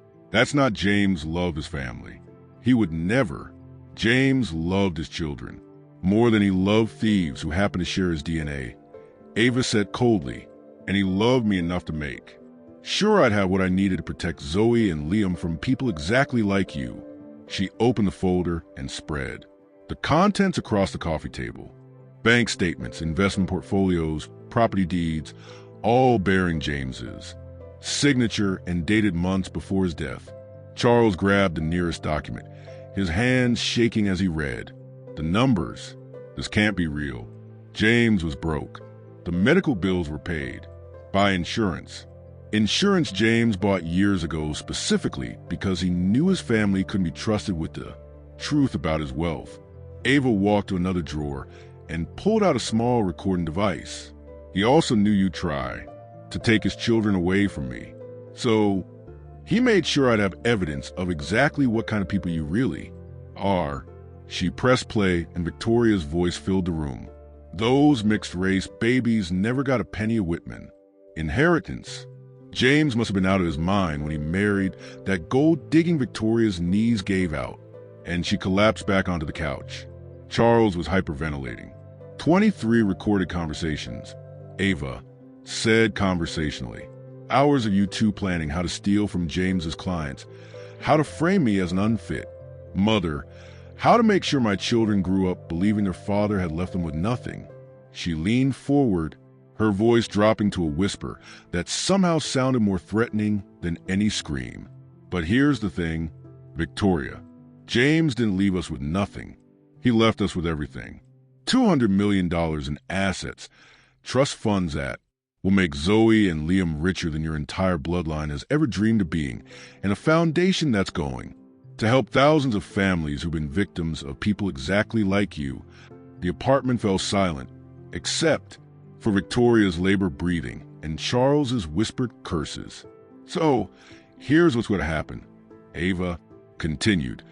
not James' love his family. He would never. James loved his children more than he loved thieves who happened to share his DNA. Ava said coldly, and he loved me enough to make sure I'd have what I needed to protect Zoe and Liam from people exactly like you. She opened the folder and spread the contents across the coffee table. Bank statements, investment portfolios, property deeds, all bearing James's signature and dated months before his death. Charles grabbed the nearest document, his hands shaking as he read. The numbers. This can't be real. James was broke. The medical bills were paid by insurance. Insurance James bought years ago specifically because he knew his family couldn't be trusted with the truth about his wealth. Ava walked to another drawer and pulled out a small recording device. He also knew you'd try to take his children away from me. So he made sure I'd have evidence of exactly what kind of people you really are. She pressed play and Victoria's voice filled the room. Those mixed-race babies never got a penny of Whitman. Inheritance. James must have been out of his mind when he married that gold-digging Victoria's knees gave out, and she collapsed back onto the couch. Charles was hyperventilating. 23 recorded conversations, Ava said conversationally. Hours of you two planning how to steal from James's clients, how to frame me as an unfit mother, how to make sure my children grew up believing their father had left them with nothing. She leaned forward, her voice dropping to a whisper that somehow sounded more threatening than any scream. But here's the thing, Victoria. James didn't leave us with nothing. He left us with everything. $200 million in assets, trust funds that will make Zoe and Liam richer than your entire bloodline has ever dreamed of being, and a foundation that's going to help thousands of families who've been victims of people exactly like you. The apartment fell silent, except for Victoria's labored breathing and Charles's whispered curses. So, here's what's going to happen, Ava continued,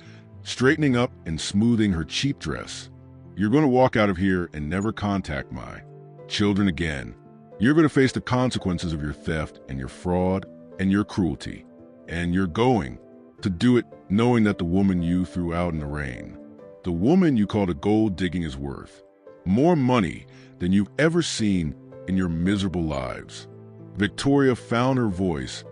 straightening up and smoothing her cheap dress. You're going to walk out of here and never contact my children again. You're going to face the consequences of your theft and your fraud and your cruelty. And you're going to do it knowing that the woman you threw out in the rain, the woman you called a gold digging, is worth more money than you've ever seen in your miserable lives. Victoria found her voice,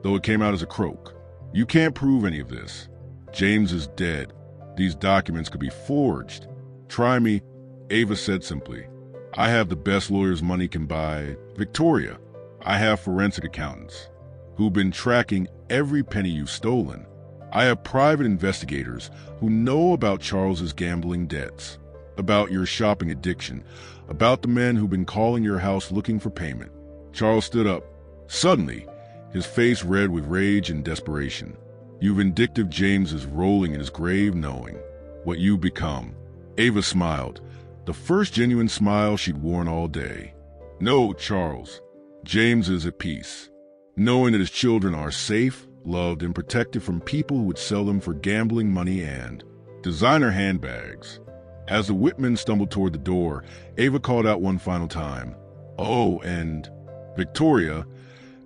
though it came out as a croak. You can't prove any of this. James is dead. These documents could be forged. Try me, Ava said simply. I have the best lawyers money can buy. Victoria, I have forensic accountants who've been tracking every penny you've stolen. I have private investigators who know about Charles's gambling debts, about your shopping addiction, about the men who've been calling your house looking for payment. Charles stood up, suddenly, his face red with rage and desperation. You vindictive James is rolling in his grave knowing what you've become. Ava smiled, the first genuine smile she'd worn all day. No, Charles. James is at peace, knowing that his children are safe, loved, and protected from people who would sell them for gambling money and designer handbags. As the Whitman stumbled toward the door, Ava called out one final time. Oh, and Victoria,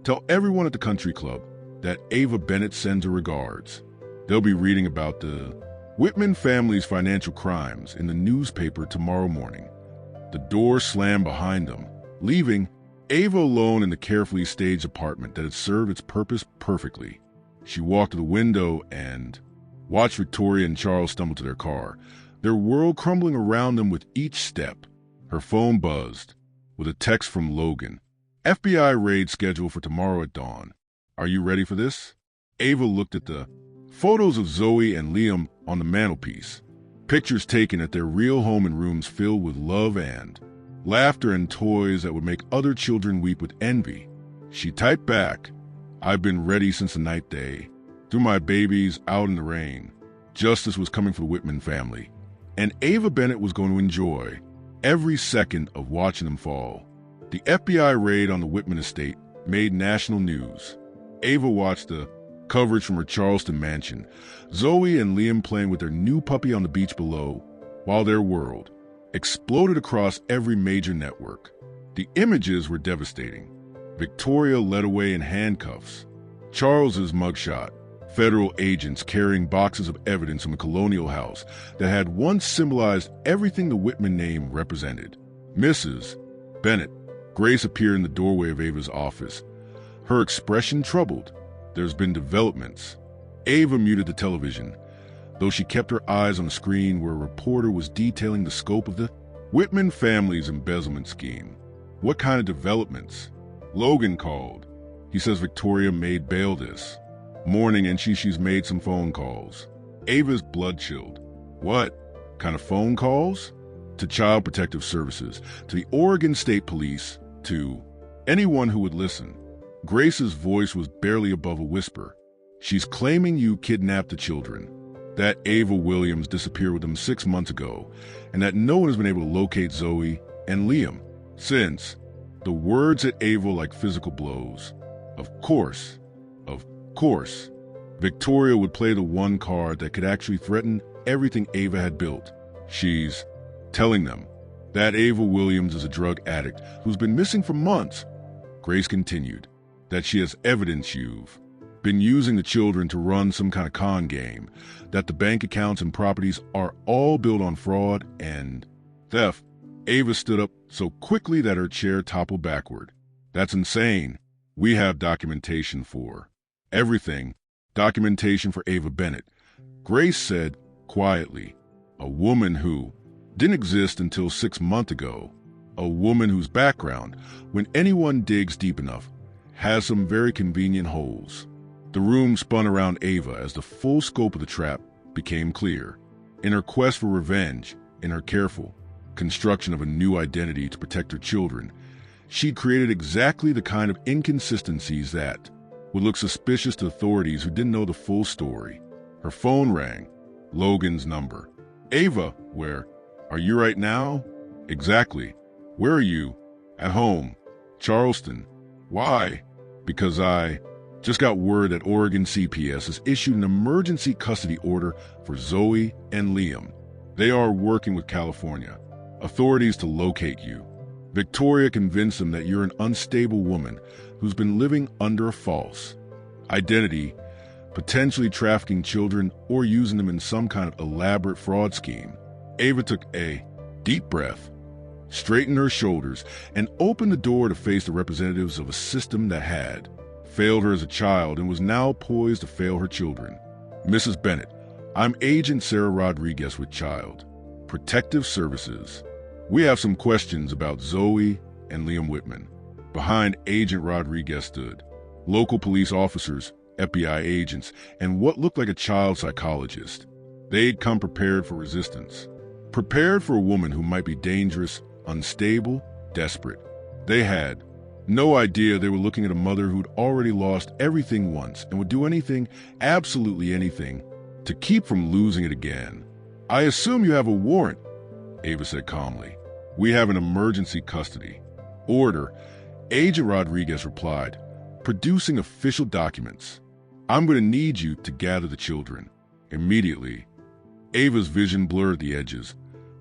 tell everyone at the country club that Ava Bennett sends her regards. They'll be reading about the Whitman family's financial crimes in the newspaper tomorrow morning. The door slammed behind them, leaving Ava alone in the carefully staged apartment that had served its purpose perfectly. She walked to the window and watched Victoria and Charles stumble to their car, their world crumbling around them with each step. Her phone buzzed with a text from Logan. FBI raid scheduled for tomorrow at dawn. Are you ready for this? Ava looked at the photos of Zoe and Liam on the mantelpiece, pictures taken at their real home in rooms filled with love and laughter and toys that would make other children weep with envy. She typed back, I've been ready since the night they threw my babies out in the rain. Justice was coming for the Whitman family, and Ava Bennett was going to enjoy every second of watching them fall. The FBI raid on the Whitman estate made national news. Ava watched the coverage from her Charleston mansion, Zoe and Liam playing with their new puppy on the beach below, while their world exploded across every major network. The images were devastating. Victoria led away in handcuffs. Charles's mugshot, federal agents carrying boxes of evidence from a colonial house that had once symbolized everything the Whitman name represented. Mrs. Bennett. Grace appeared in the doorway of Ava's office, her expression troubled. There's been developments. Ava muted the television, though she kept her eyes on the screen where a reporter was detailing the scope of the Whitman family's embezzlement scheme. What kind of developments? Logan called. He says Victoria made bail this morning and she's made some phone calls. Ava's blood chilled. What kind of phone calls? To Child Protective Services, to the Oregon State Police, to anyone who would listen. Grace's voice was barely above a whisper. She's claiming you kidnapped the children, that Ava Williams disappeared with them 6 months ago, and that no one has been able to locate Zoe and Liam since. The words hit Ava like physical blows. Of course, Victoria would play the one card that could actually threaten everything Ava had built. She's telling them that Ava Williams is a drug addict who's been missing for months. Grace continued, that she has evidence you've been using the children to run some kind of con game, that the bank accounts and properties are all built on fraud and theft. Ava stood up so quickly that her chair toppled backward. That's insane. We have documentation for everything. Documentation for Ava Bennett. Grace said, quietly, a woman who didn't exist until 6 months ago. A woman whose background, when anyone digs deep enough, has some very convenient holes. The room spun around Ava as the full scope of the trap became clear. In her quest for revenge, in her careful construction of a new identity to protect her children, she'd created exactly the kind of inconsistencies that would look suspicious to authorities who didn't know the full story. Her phone rang. Logan's number. Ava, where? Are you right now? Exactly. Where are you? At home. Charleston. Why? Because I just got word that Oregon CPS has issued an emergency custody order for Zoe and Liam. They are working with California authorities to locate you. Victoria convinced them that you're an unstable woman who's been living under a false identity, potentially trafficking children or using them in some kind of elaborate fraud scheme. Ava took a deep breath, straightened her shoulders, and opened the door to face the representatives of a system that had failed her as a child and was now poised to fail her children. Mrs. Bennett, I'm Agent Sarah Rodriguez with Child Protective Services. We have some questions about Zoe and Liam Whitman. Behind Agent Rodriguez stood local police officers, FBI agents, and what looked like a child psychologist. They'd come prepared for resistance, prepared for a woman who might be dangerous, unstable, desperate. They had no idea they were looking at a mother who'd already lost everything once and would do anything, absolutely anything, to keep from losing it again. I assume you have a warrant, Ava said calmly. We have an emergency custody order, Agent Rodriguez replied, producing official documents. I'm going to need you to gather the children. Immediately, Ava's vision blurred the edges,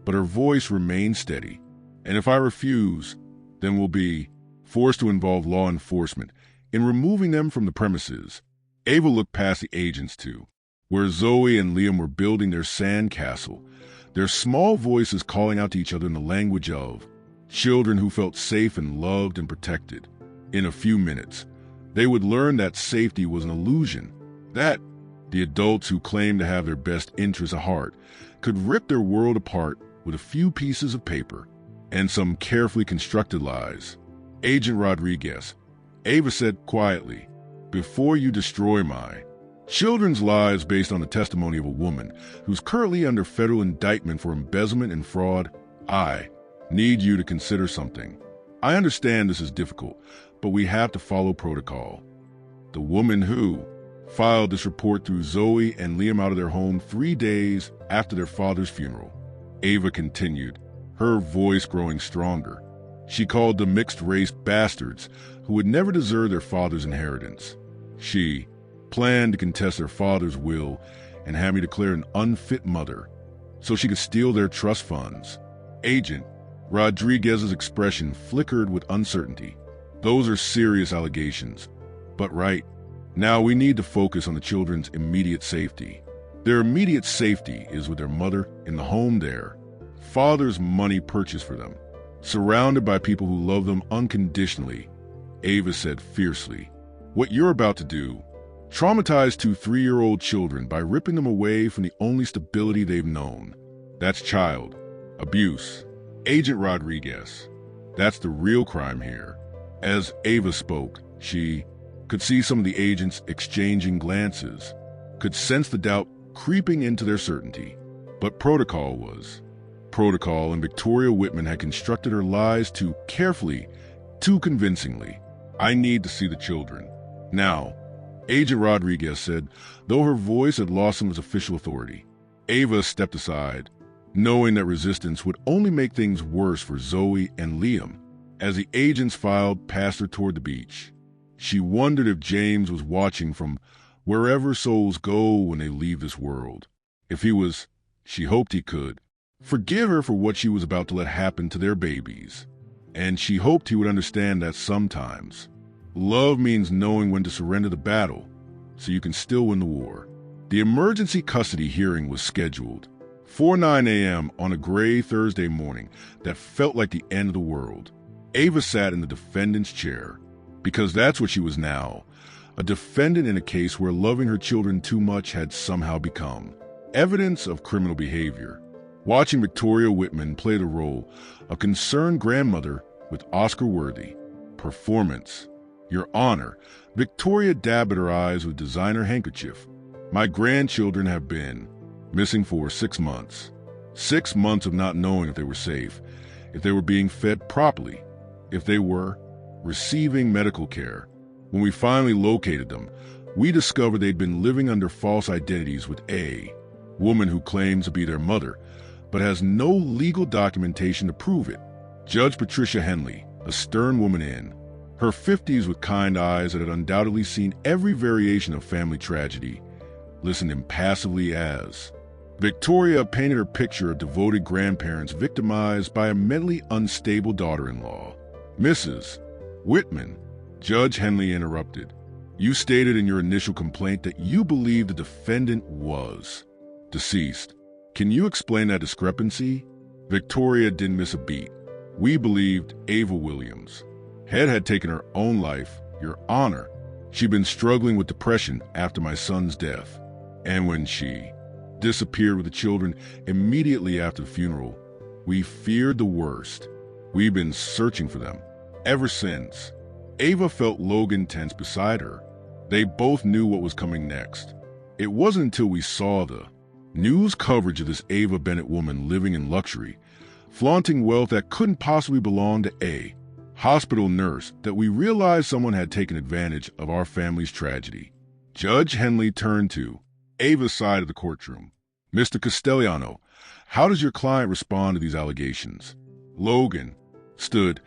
but her voice remained steady. And if I refuse, then we'll be forced to involve law enforcement in removing them from the premises. Ava looked past the agents to where Zoe and Liam were building their sand castle, their small voices calling out to each other in the language of children who felt safe and loved and protected. In a few minutes, they would learn that safety was an illusion, that the adults who claimed to have their best interests at heart could rip their world apart with a few pieces of paper and some carefully constructed lies. Agent Rodriguez, Ava said quietly, before you destroy my children's lives based on the testimony of a woman who's currently under federal indictment for embezzlement and fraud, I need you to consider something. I understand this is difficult, but we have to follow protocol. The woman who filed this report threw Zoe and Liam out of their home 3 days after their father's funeral. Ava continued, her voice growing stronger. She called the mixed-race bastards who would never deserve their father's inheritance. She planned to contest their father's will and have me declare an unfit mother so she could steal their trust funds. Agent Rodriguez's expression flickered with uncertainty. Those are serious allegations, but right now we need to focus on the children's immediate safety. Their immediate safety is with their mother in the home their father's money purchased for them, surrounded by people who love them unconditionally. Ava said fiercely, what you're about to do, traumatize 2 3-year-old children by ripping them away from the only stability they've known. That's child abuse. Agent Rodriguez, that's the real crime here. As Ava spoke, she could see some of the agents exchanging glances, could sense the doubt creeping into their certainty. But protocol was protocol, and Victoria Whitman had constructed her lies too carefully, too convincingly. I need to see the children. Now, Agent Rodriguez said, though her voice had lost some of its official authority. Ava stepped aside, knowing that resistance would only make things worse for Zoe and Liam. As the agents filed past her toward the beach, she wondered if James was watching from wherever souls go when they leave this world. If he was, she hoped he could forgive her for what she was about to let happen to their babies. And she hoped he would understand that sometimes love means knowing when to surrender the battle so you can still win the war. The emergency custody hearing was scheduled for 9 a.m. on a gray Thursday morning that felt like the end of the world. Ava sat in the defendant's chair, because that's what she was now, a defendant in a case where loving her children too much had somehow become evidence of criminal behavior. Watching Victoria Whitman play the role of concerned grandmother with Oscar-worthy performance. Your Honor, Victoria dabbed at her eyes with designer handkerchief. My grandchildren have been missing for 6 months. 6 months of not knowing if they were safe, if they were being fed properly, if they were receiving medical care. When we finally located them, we discovered they'd been living under false identities with a woman who claims to be their mother, but has no legal documentation to prove it. Judge Patricia Henley, a stern woman in her 50s with kind eyes that had undoubtedly seen every variation of family tragedy, listened impassively as Victoria painted her picture of devoted grandparents victimized by a mentally unstable daughter-in-law. Mrs. Whitman, Judge Henley interrupted. You stated in your initial complaint that you believe the defendant was deceased. Can you explain that discrepancy? Victoria didn't miss a beat. We believed Ava Williams. Head had taken her own life, Your Honor. She'd been struggling with depression after my son's death. And when she disappeared with the children immediately after the funeral, we feared the worst. We've been searching for them ever since. Ava felt Logan tense beside her. They both knew what was coming next. It wasn't until we saw the news coverage of this Ava Bennett woman living in luxury, flaunting wealth that couldn't possibly belong to a hospital nurse, that we realized someone had taken advantage of our family's tragedy. Judge Henley turned to Ava's side of the courtroom. Mr. Castellano, how does your client respond to these allegations? Logan stood,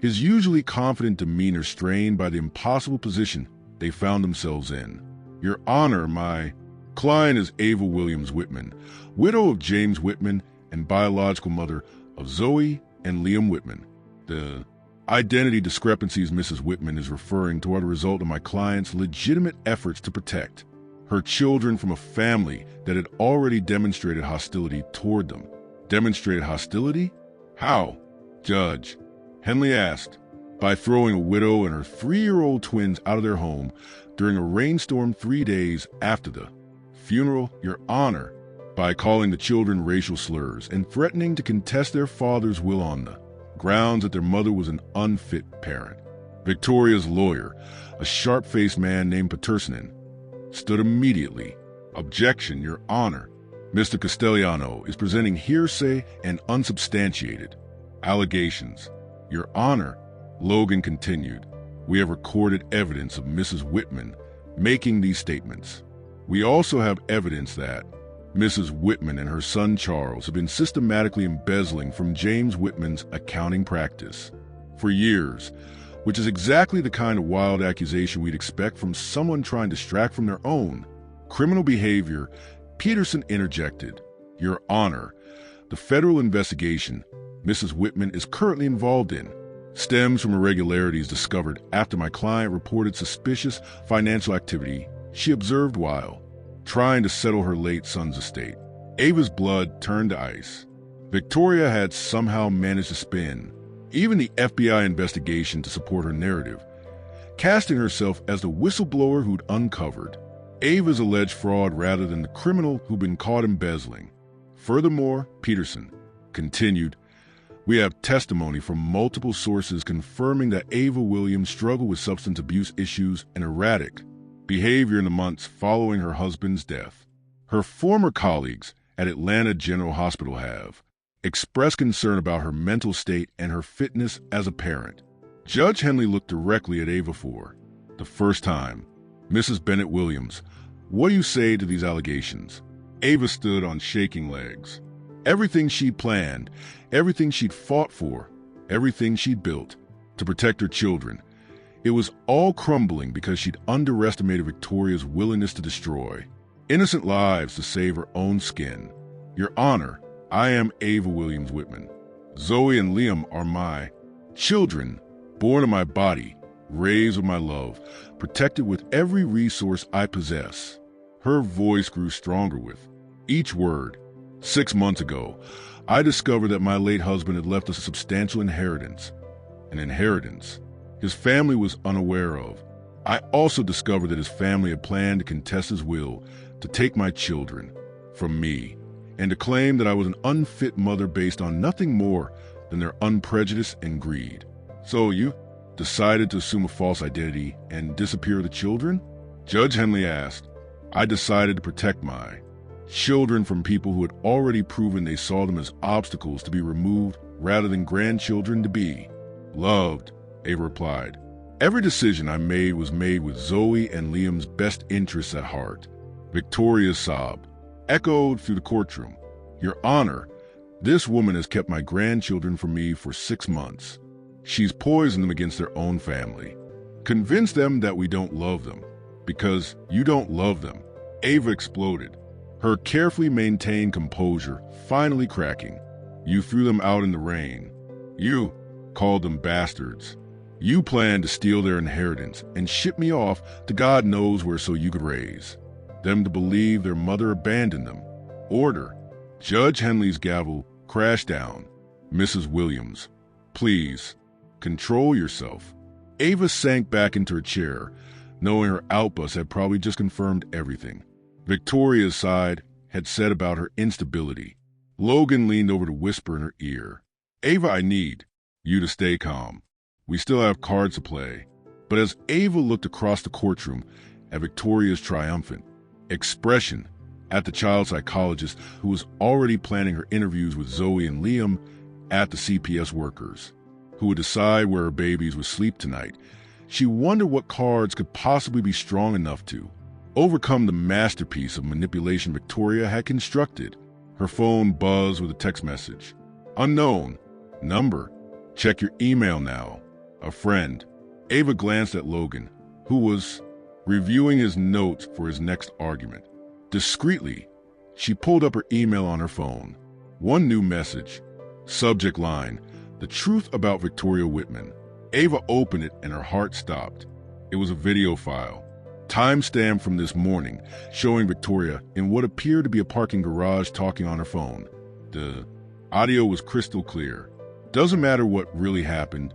his usually confident demeanor strained by the impossible position they found themselves in. Your Honor, my client is Ava Williams Whitman, widow of James Whitman and biological mother of Zoe and Liam Whitman. The identity discrepancies Mrs. Whitman is referring to are the result of my client's legitimate efforts to protect her children from a family that had already demonstrated hostility toward them. Demonstrated hostility? How? Judge Henley asked. By throwing a widow and her 3-year-old twins out of their home during a rainstorm 3 days after the funeral, Your Honor, by calling the children racial slurs and threatening to contest their father's will on the grounds that their mother was an unfit parent. Victoria's lawyer, a sharp-faced man named Patterson, stood immediately. Objection, Your Honor. Mr. Castellano is presenting hearsay and unsubstantiated allegations. Your Honor, Logan continued, we have recorded evidence of Mrs. Whitman making these statements. We also have evidence that Mrs. Whitman and her son Charles have been systematically embezzling from James Whitman's accounting practice for years, which is exactly the kind of wild accusation we'd expect from someone trying to distract from their own criminal behavior. Peterson interjected. Your Honor, the federal investigation Mrs. Whitman is currently involved in stems from irregularities discovered after my client reported suspicious financial activity she observed while trying to settle her late son's estate. Ava's blood turned to ice. Victoria had somehow managed to spin even the FBI investigation to support her narrative, casting herself as the whistleblower who'd uncovered Ava's alleged fraud rather than the criminal who'd been caught embezzling. Furthermore, Peterson continued, we have testimony from multiple sources confirming that Ava Williams struggled with substance abuse issues and erratic behavior in the months following her husband's death. Her former colleagues at Atlanta General Hospital have expressed concern about her mental state and her fitness as a parent. Judge Henley looked directly at Ava for the first time. Mrs. Bennett Williams, what do you say to these allegations? Ava stood on shaking legs. Everything she'd planned, everything she'd fought for, everything she'd built to protect her children, it was all crumbling because she'd underestimated Victoria's willingness to destroy innocent lives to save her own skin. Your Honor, I am Ava Williams Whitman. Zoe and Liam are my children, born of my body, raised with my love, protected with every resource I possess. Her voice grew stronger with each word. 6 months ago, I discovered that my late husband had left us a substantial inheritance, an inheritance his family was unaware of. I also discovered that his family had planned to contest his will to take my children from me and to claim that I was an unfit mother based on nothing more than their unprejudice and greed. So you decided to assume a false identity and disappear the children? Judge Henley asked. I decided to protect my children from people who had already proven they saw them as obstacles to be removed rather than grandchildren to be loved, Ava replied. Every decision I made was made with Zoe and Liam's best interests at heart. Victoria's sob echoed through the courtroom. Your Honor, this woman has kept my grandchildren from me for 6 months. She's poisoned them against their own family. Convinced them that we don't love them. Because you don't love them. Ava exploded, her carefully maintained composure finally cracking. You threw them out in the rain. You called them bastards. You planned to steal their inheritance and ship me off to God knows where so you could raise them to believe their mother abandoned them. Order. Judge Henley's gavel crashed down. Mrs. Williams, please, control yourself. Ava sank back into her chair, knowing her outburst had probably just confirmed everything Victoria's side had said about her instability. Logan leaned over to whisper in her ear. Ava, I need you to stay calm. We still have cards to play. But as Ava looked across the courtroom at Victoria's triumphant expression at the child psychologist who was already planning her interviews with Zoe and Liam at the CPS workers, who would decide where her babies would sleep tonight, she wondered what cards could possibly be strong enough to overcome the masterpiece of manipulation Victoria had constructed. Her phone buzzed with a text message. Unknown number. Check your email now. A friend. Ava glanced at Logan, who was reviewing his notes for his next argument. Discreetly, she pulled up her email on her phone. One new message. Subject line, the truth about Victoria Whitman. Ava opened it and her heart stopped. It was a video file, timestamped from this morning, showing Victoria in what appeared to be a parking garage talking on her phone. The audio was crystal clear. Doesn't matter what really happened,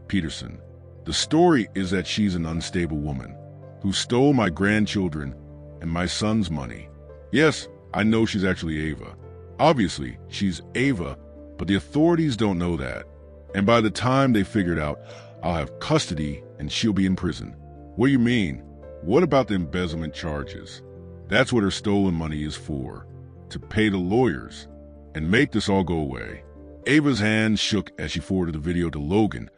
Peterson. The story is that she's an unstable woman who stole my grandchildren and my son's money. Yes, I know she's actually Ava. Obviously, she's Ava, but the authorities don't know that. And by the time they figure it out, I'll have custody and she'll be in prison. What do you mean? What about the embezzlement charges? That's what her stolen money is for, to pay the lawyers and make this all go away. Ava's hand shook as she forwarded the video to Logan,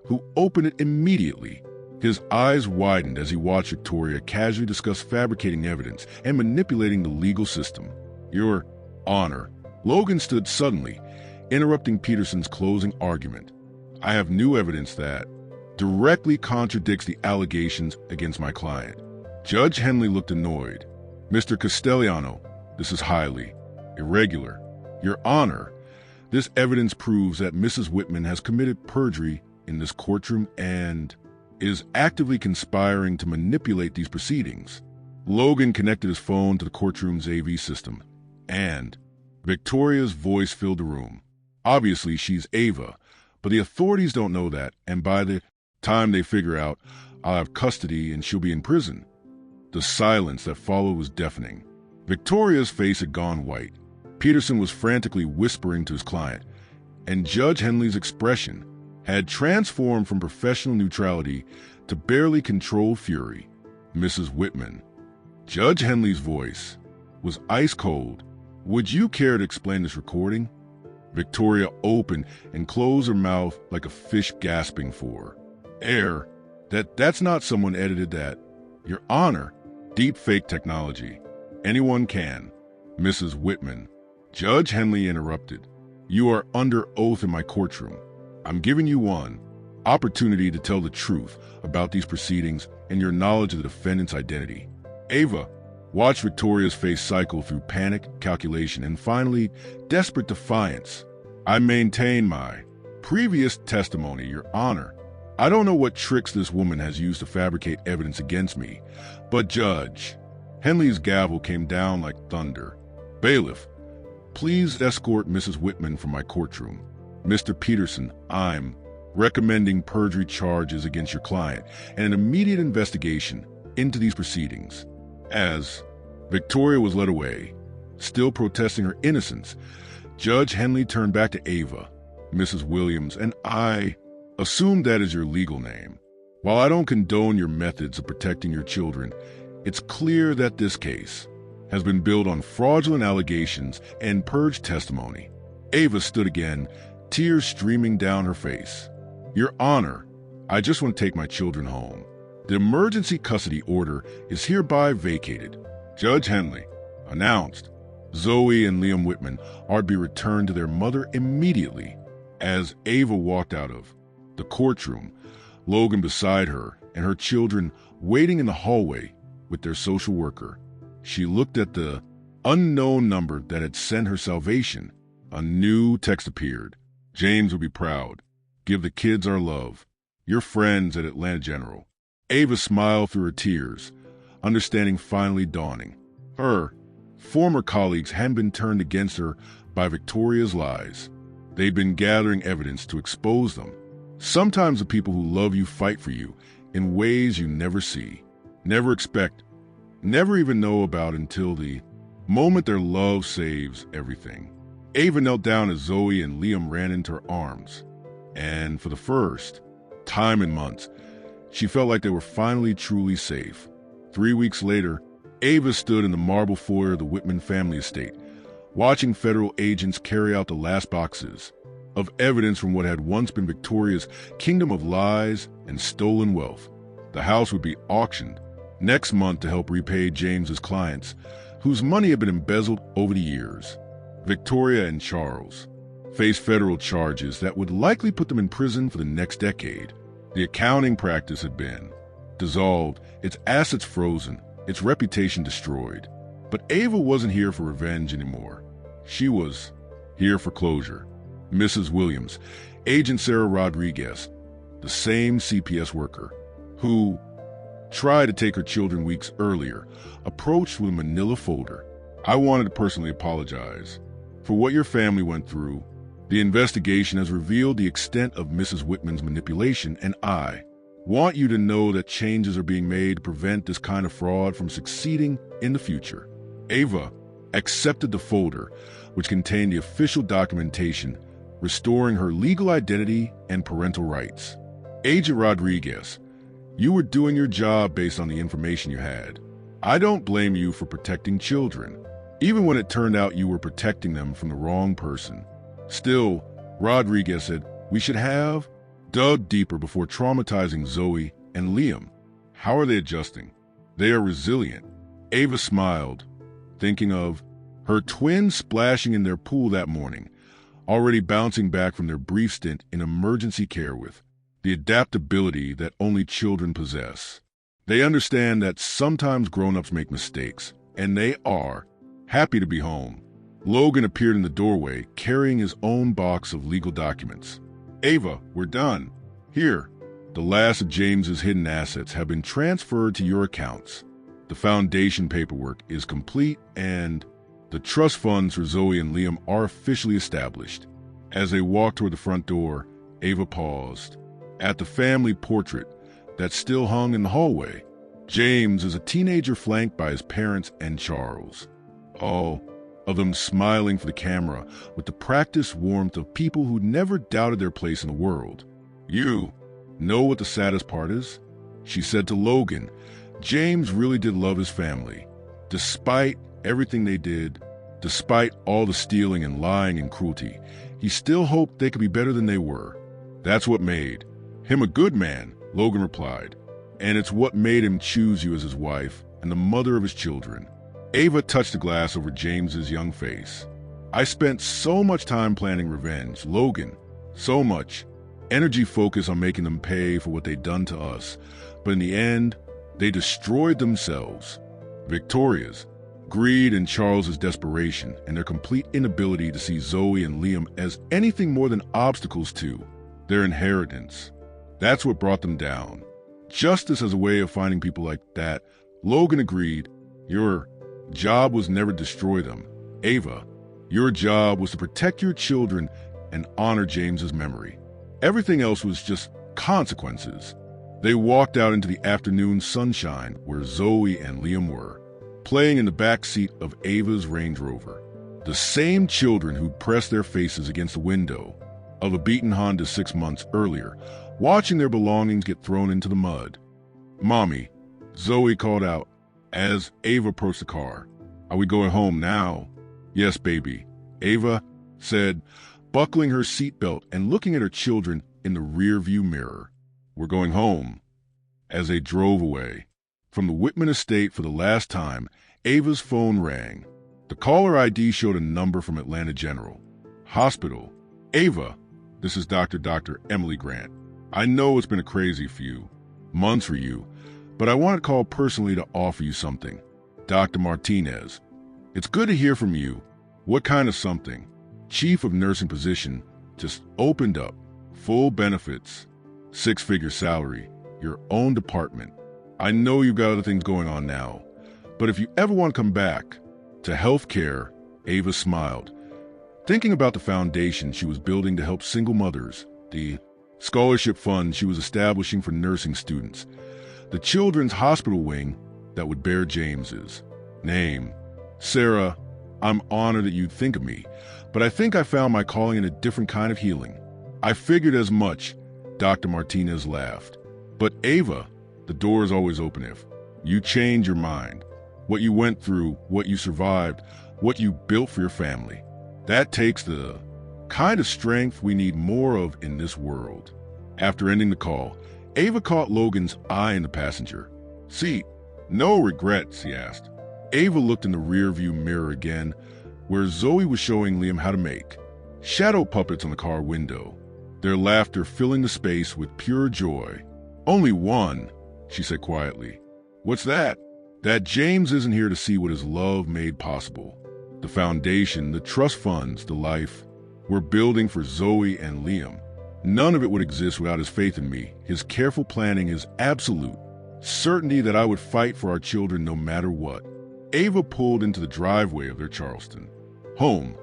who opened it immediately. His eyes widened as he watched Victoria casually discuss fabricating evidence and manipulating the legal system. Your Honor. Logan stood suddenly, interrupting Peterson's closing argument. I have new evidence that directly contradicts the allegations against my client. Judge Henley looked annoyed. Mr. Castellano, this is highly irregular. Your Honor, this evidence proves that Mrs. Whitman has committed perjury in this courtroom and is actively conspiring to manipulate these proceedings. Logan connected his phone to the courtroom's AV system, and Victoria's voice filled the room. Obviously, she's Ava, but the authorities don't know that, and by the time they figure out, I'll have custody and she'll be in prison. The silence that followed was deafening. Victoria's face had gone white. Peterson was frantically whispering to his client, and Judge Henley's expression had transformed from professional neutrality to barely controlled fury. Mrs. Whitman. Judge Henley's voice was ice cold. Would you care to explain this recording? Victoria opened and closed her mouth like a fish gasping for air. That's not someone edited that. Your Honor, deep fake technology. Anyone can. Mrs. Whitman. Judge Henley interrupted. You are under oath in my courtroom. I'm giving you one opportunity to tell the truth about these proceedings and your knowledge of the defendant's identity. Ava watched Victoria's face cycle through panic, calculation, and finally, desperate defiance. I maintain my previous testimony, Your Honor. I don't know what tricks this woman has used to fabricate evidence against me, but Judge Henley's gavel came down like thunder. Bailiff, please escort Mrs. Whitman from my courtroom. Mr. Peterson, I'm recommending perjury charges against your client and an immediate investigation into these proceedings. As Victoria was led away, still protesting her innocence, Judge Henley turned back to Ava, Mrs. Williams, and I assume that is your legal name. While I don't condone your methods of protecting your children, it's clear that this case has been built on fraudulent allegations and purged testimony. Ava stood again, tears streaming down her face. Your Honor, I just want to take my children home. The emergency custody order is hereby vacated. Judge Henley announced Zoe and Liam Whitman are to be returned to their mother immediately. As Ava walked out of the courtroom, Logan beside her and her children waiting in the hallway with their social worker, she looked at the unknown number that had sent her salvation. A new text appeared. James will be proud. Give the kids our love. Your friends at Atlanta General. Ava smiled through her tears, understanding finally dawning. Her former colleagues hadn't been turned against her by Victoria's lies. They'd been gathering evidence to expose them. Sometimes the people who love you fight for you in ways you never see, never expect, never even know about until the moment their love saves everything. Ava knelt down as Zoe and Liam ran into her arms, and for the first time in months, she felt like they were finally truly safe. 3 weeks later, Ava stood in the marble foyer of the Whitman family estate, watching federal agents carry out the last boxes of evidence from what had once been Victoria's kingdom of lies and stolen wealth. The house would be auctioned next month to help repay James's clients, whose money had been embezzled over the years. Victoria and Charles faced federal charges that would likely put them in prison for the next decade. The accounting practice had been dissolved, its assets frozen, its reputation destroyed. But Ava wasn't here for revenge anymore. She was here for closure. Mrs. Williams, Agent Sarah Rodriguez, the same CPS worker who tried to take her children weeks earlier, approached with a manila folder. I wanted to personally apologize for what your family went through. The investigation has revealed the extent of Mrs. Whitman's manipulation, and I want you to know that changes are being made to prevent this kind of fraud from succeeding in the future. Ava accepted the folder, which contained the official documentation restoring her legal identity and parental rights. Agent Rodriguez, you were doing your job based on the information you had. I don't blame you for protecting children, even when it turned out you were protecting them from the wrong person. Still, Rodriguez said, we should have dug deeper before traumatizing Zoe and Liam. How are they adjusting? They are resilient. Ava smiled, thinking of her twins splashing in their pool that morning, already bouncing back from their brief stint in emergency care with the adaptability that only children possess. They understand that sometimes grown-ups make mistakes, and they are happy to be home. Logan appeared in the doorway, carrying his own box of legal documents. Ava, we're done. Here, the last of James's hidden assets have been transferred to your accounts. The foundation paperwork is complete, and the trust funds for Zoe and Liam are officially established. As they walked toward the front door, Ava paused. At the family portrait that still hung in the hallway, James is a teenager flanked by his parents and Charles. All of them smiling for the camera with the practiced warmth of people who never doubted their place in the world. You know what the saddest part is? She said to Logan. James really did love his family. Despite everything they did, despite all the stealing and lying and cruelty, he still hoped they could be better than they were. That's what made him a good man, Logan replied. And it's what made him choose you as his wife and the mother of his children. Ava touched the glass over James's young face. I spent so much time planning revenge, Logan. So much energy focused on making them pay for what they'd done to us. But in the end, they destroyed themselves. Victoria's greed and Charles's desperation and their complete inability to see Zoe and Liam as anything more than obstacles to their inheritance. That's what brought them down. Justice as a way of finding people like that. Logan agreed. Your job was never to destroy them. Ava, your job was to protect your children and honor James's memory. Everything else was just consequences. They walked out into the afternoon sunshine where Zoe and Liam were, playing in the back seat of Ava's Range Rover. The same children who'd pressed their faces against the window of a beaten Honda 6 months earlier, watching their belongings get thrown into the mud. "Mommy," Zoe called out as Ava approached the car. "Are we going home now?" "Yes, baby," Ava said, buckling her seatbelt and looking at her children in the rearview mirror. "We're going home." As they drove away from the Whitman estate for the last time, Ava's phone rang. The caller ID showed a number from Atlanta General Hospital. "Ava, this is Dr. Emily Grant. I know it's been a crazy few months for you, but I want to call personally to offer you something. Dr. Martinez. It's good to hear from you." "What kind of something?" "Chief of nursing position just opened up. Full benefits, 6-figure salary, your own department. I know you've got other things going on now, but if you ever want to come back to healthcare," Ava smiled, thinking about the foundation she was building to help single mothers, the scholarship fund she was establishing for nursing students, the children's hospital wing that would bear James's name. "Sarah, I'm honored that you'd think of me, but I think I found my calling in a different kind of healing." "I figured as much," Dr. Martinez laughed. "But Ava, the door is always open if you change your mind. What you went through, what you survived, what you built for your family. That takes the kind of strength we need more of in this world." After ending the call, Ava caught Logan's eye in the passenger seat. "No regrets?" he asked. Ava looked in the rearview mirror again, where Zoe was showing Liam how to make shadow puppets on the car window, their laughter filling the space with pure joy. "Only one," she said quietly. "What's that?" "That James isn't here to see what his love made possible. The foundation, the trust funds, the life we're building for Zoe and Liam. None of it would exist without his faith in me, his careful planning, his absolute certainty that I would fight for our children no matter what." Ava pulled into the driveway of their Charleston home,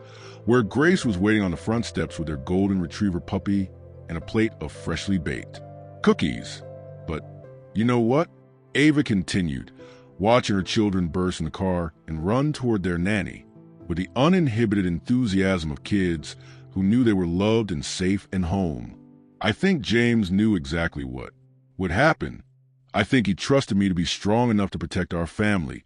where Grace was waiting on the front steps with their golden retriever puppy and a plate of freshly baked cookies. "But you know what?" Ava continued, watching her children burst in the car and run toward their nanny with the uninhibited enthusiasm of kids who knew they were loved and safe and home. "I think James knew exactly what would happen. I think he trusted me to be strong enough to protect our family,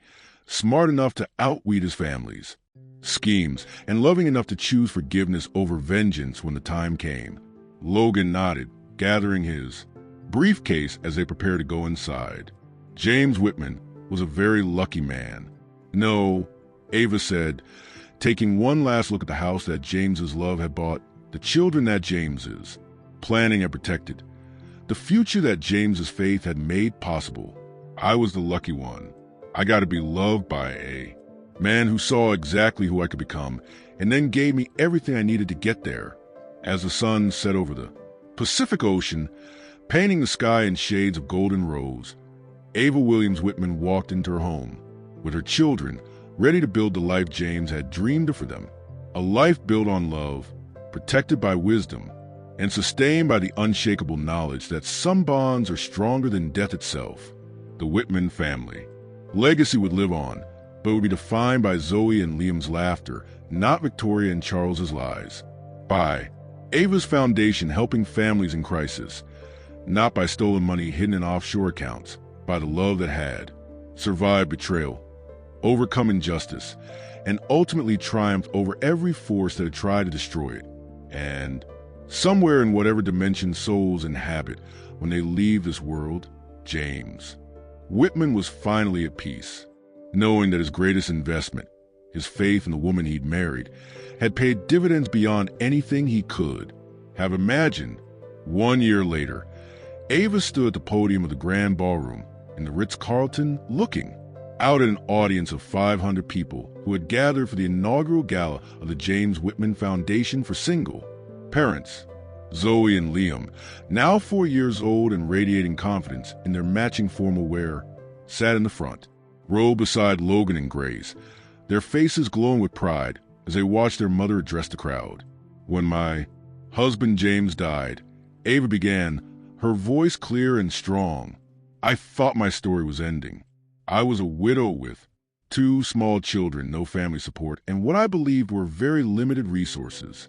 smart enough to outweed his family's schemes, and loving enough to choose forgiveness over vengeance when the time came." Logan nodded, gathering his briefcase as they prepared to go inside. James Whitman was a very lucky man. "No," Ava said, taking one last look at the house that James's love had bought, the children that James's planning had protected, the future that James's faith had made possible. "I was the lucky one. I got to be loved by a man who saw exactly who I could become and then gave me everything I needed to get there." As the sun set over the Pacific Ocean, painting the sky in shades of golden rose, Ava Williams Whitman walked into her home with her children, ready to build the life James had dreamed of for them. A life built on love, protected by wisdom, and sustained by the unshakable knowledge that some bonds are stronger than death itself. The Whitman family legacy would live on, but would be defined by Zoe and Liam's laughter, not Victoria and Charles's lies. By Ava's foundation helping families in crisis, not by stolen money hidden in offshore accounts, by the love that had survived betrayal, overcome injustice, and ultimately triumphed over every force that had tried to destroy it. And somewhere in whatever dimension souls inhabit when they leave this world, James Whitman was finally at peace, knowing that his greatest investment, his faith in the woman he'd married, had paid dividends beyond anything he could have imagined. 1 year later, Ava stood at the podium of the Grand Ballroom in the Ritz-Carlton looking out at an audience of 500 people who had gathered for the inaugural gala of the James Whitman Foundation for Single Parents. Zoe and Liam, now 4 years old and radiating confidence in their matching formal wear, sat in the front row beside Logan and Grace, their faces glowing with pride as they watched their mother address the crowd. "When my husband James died, Ava began, her voice clear and strong. I thought my story was ending. I was a widow with 2 small children, no family support, and what I believed were very limited resources.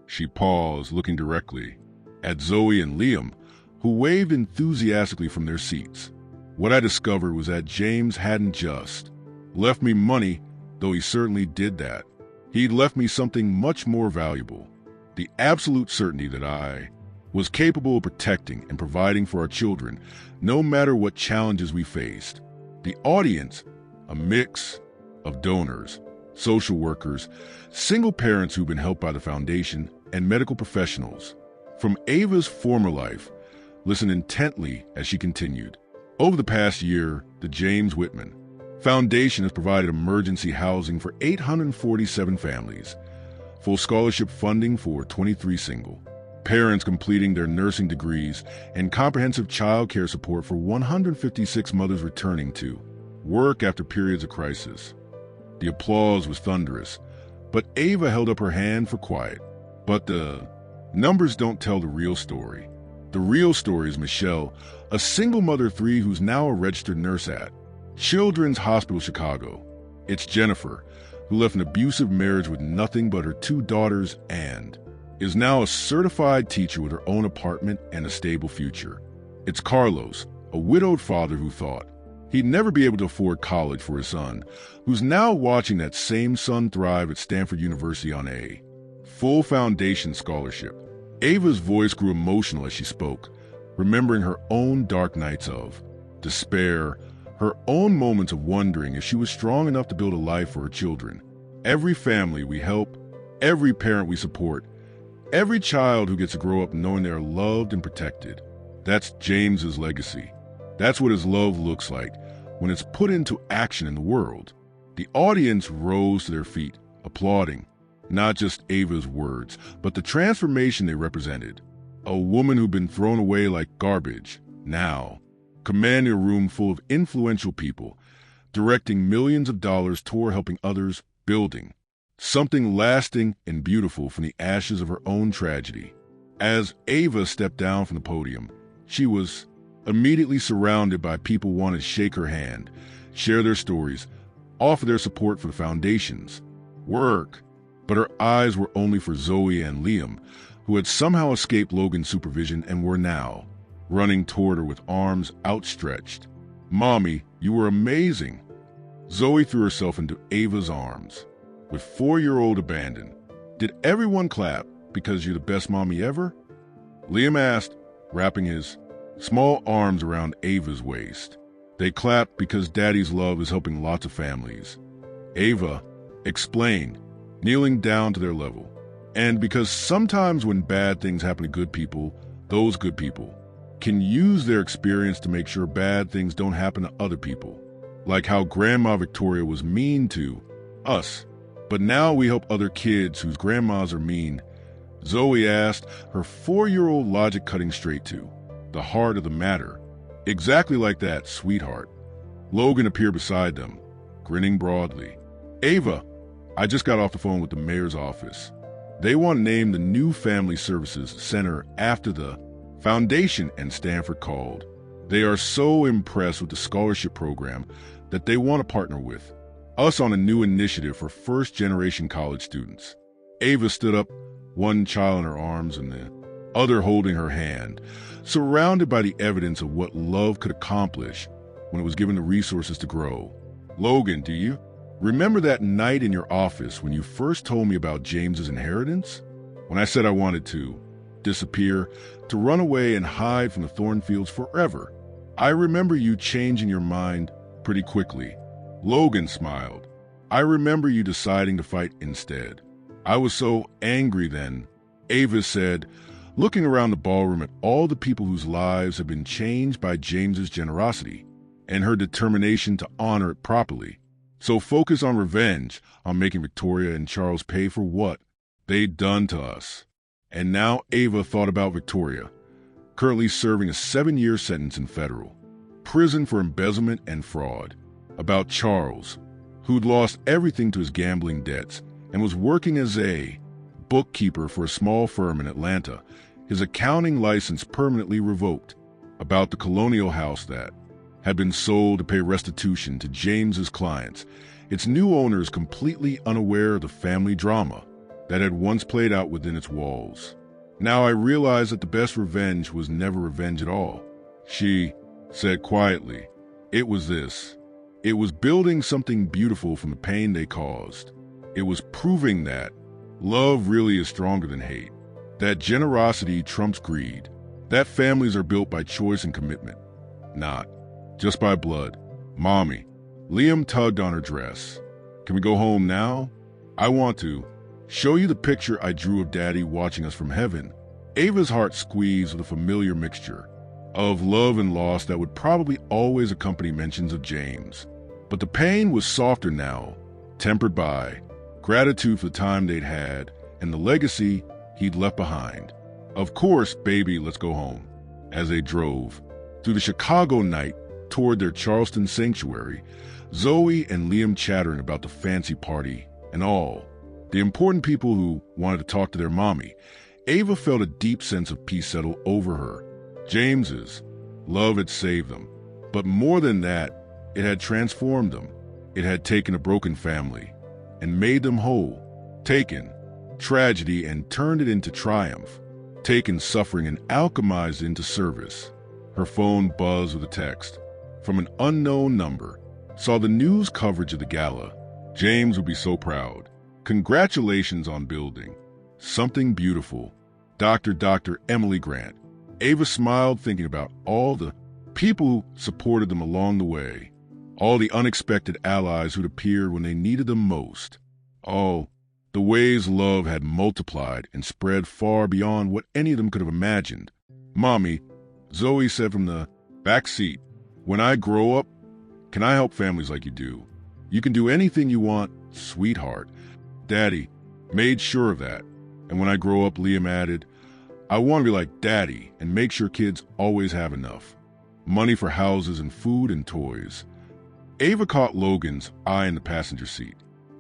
She paused, looking directly at Zoe and Liam, who waved enthusiastically from their seats. What I discovered was that James hadn't just left me money, though he certainly did that. He'd left me something much more valuable, the absolute certainty that I was capable of protecting and providing for our children, no matter what challenges we faced. The audience, a mix of donors, social workers, single parents who've been helped by the foundation, and medical professionals. From Ava's former life, listened intently as she continued. Over the past year, the James Whitman Foundation has provided emergency housing for 847 families, full scholarship funding for 23 single parents completing their nursing degrees, and comprehensive child care support for 156 mothers returning to work after periods of crisis. The applause was thunderous, but Ava held up her hand for quiet. But the numbers don't tell the real story. The real story is Michelle, a single mother of 3 who's now a registered nurse at Children's Hospital Chicago. It's Jennifer, who left an abusive marriage with nothing but her 2 daughters and is now a certified teacher with her own apartment and a stable future. It's Carlos, a widowed father who thought he'd never be able to afford college for his son, who's now watching that same son thrive at Stanford University on a full foundation scholarship. Ava's voice grew emotional as she spoke, remembering her own dark nights of despair, her own moments of wondering if she was strong enough to build a life for her children. Every family we help, every parent we support, every child who gets to grow up knowing they are loved and protected. That's James's legacy. That's what his love looks like when it's put into action in the world. The audience rose to their feet, applauding not just Ava's words, but the transformation they represented. A woman who'd been thrown away like garbage, now commanding a room full of influential people, directing millions of dollars toward helping others, building something lasting and beautiful from the ashes of her own tragedy. As Ava stepped down from the podium, she was immediately surrounded by people who wanted to shake her hand, share their stories, offer their support for the foundation's work. But her eyes were only for Zoe and Liam, who had somehow escaped Logan's supervision and were now running toward her with arms outstretched. "Mommy, you were amazing." Zoe threw herself into Ava's arms with 4-year-old abandon. "Did everyone clap because you're the best mommy ever?" Liam asked, wrapping his small arms around Ava's waist. "They clapped because Daddy's love is helping lots of families." Ava explained, kneeling down to their level. "And because sometimes when bad things happen to good people, those good people can use their experience to make sure bad things don't happen to other people. Like how Grandma Victoria was mean to us, but now we help other kids whose grandmas are mean." Zoe asked, her 4-year-old logic cutting straight to the heart of the matter. "Exactly like that, sweetheart." Logan appeared beside them, grinning broadly. "Ava, I just got off the phone with the mayor's office. They want to name the new Family Services Center after the foundation and Stanford called. They are so impressed with the scholarship program that they want to partner with us on a new initiative for first-generation college students." Ava stood up, one child in her arms and the other holding her hand, surrounded by the evidence of what love could accomplish when it was given the resources to grow. "Logan, do you remember that night in your office when you first told me about James's inheritance? When I said I wanted to disappear, to run away and hide from the Thornfields forever? I remember you changing your mind pretty quickly." Logan smiled. "I remember you deciding to fight instead. I was so angry then," Ava said, looking around the ballroom at all the people whose lives had been changed by James's generosity and her determination to honor it properly. "So focus on revenge, on making Victoria and Charles pay for what they'd done to us." And now Ava thought about Victoria, currently serving a 7-year sentence in federal prison for embezzlement and fraud. About Charles, who'd lost everything to his gambling debts and was working as a bookkeeper for a small firm in Atlanta, his accounting license permanently revoked, about the colonial house that had been sold to pay restitution to James's clients, its new owners completely unaware of the family drama that had once played out within its walls. Now I realized that the best revenge was never revenge at all. She said quietly, it was this. It was building something beautiful from the pain they caused. It was proving that love really is stronger than hate, that generosity trumps greed, that families are built by choice and commitment, not just by blood. Mommy, Liam tugged on her dress. Can we go home now? I want to show you the picture I drew of Daddy watching us from heaven. Ava's heart squeezed with a familiar mixture of love and loss that would probably always accompany mentions of James. But the pain was softer now, tempered by gratitude for the time they'd had and the legacy he'd left behind. Of course, baby, let's go home. As they drove through the Chicago night toward their Charleston sanctuary, Zoe and Liam chattering about the fancy party and all the important people who wanted to talk to their mommy, Ava felt a deep sense of peace settle over her. James's love had saved them, but more than that, it had transformed them. It had taken a broken family and made them whole, taken tragedy and turned it into triumph, taken suffering and alchemized it into service. Her phone buzzed with a text from an unknown number. Saw the news coverage of the gala. James would be so proud. Congratulations on building something beautiful. Dr. Emily Grant. Ava smiled, thinking about all the people who supported them along the way, all the unexpected allies who'd appeared when they needed them most, all the ways love had multiplied and spread far beyond what any of them could have imagined. Mommy, Zoe said from the back seat, when I grow up, can I help families like you do? You can do anything you want, sweetheart. Daddy made sure of that. And when I grow up, Liam added, I want to be like Daddy and make sure kids always have enough. Money for houses and food and toys. Ava caught Logan's eye in the passenger seat,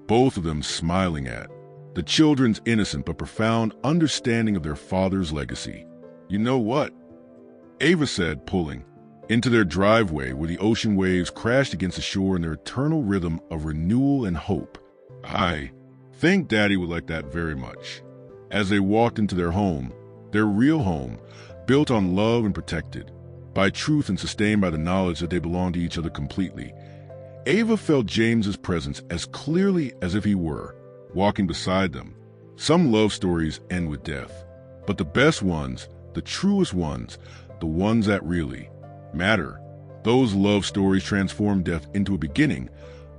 both of them smiling at the children's innocent but profound understanding of their father's legacy. You know what? Ava said, pulling into their driveway where the ocean waves crashed against the shore in their eternal rhythm of renewal and hope. I think Daddy would like that very much. As they walked into their home, their real home, built on love and protected by truth and sustained by the knowledge that they belonged to each other completely, Ava felt James's presence as clearly as if he were walking beside them. Some love stories end with death, but the best ones, the truest ones, the ones that really matter, those love stories transform death into a beginning,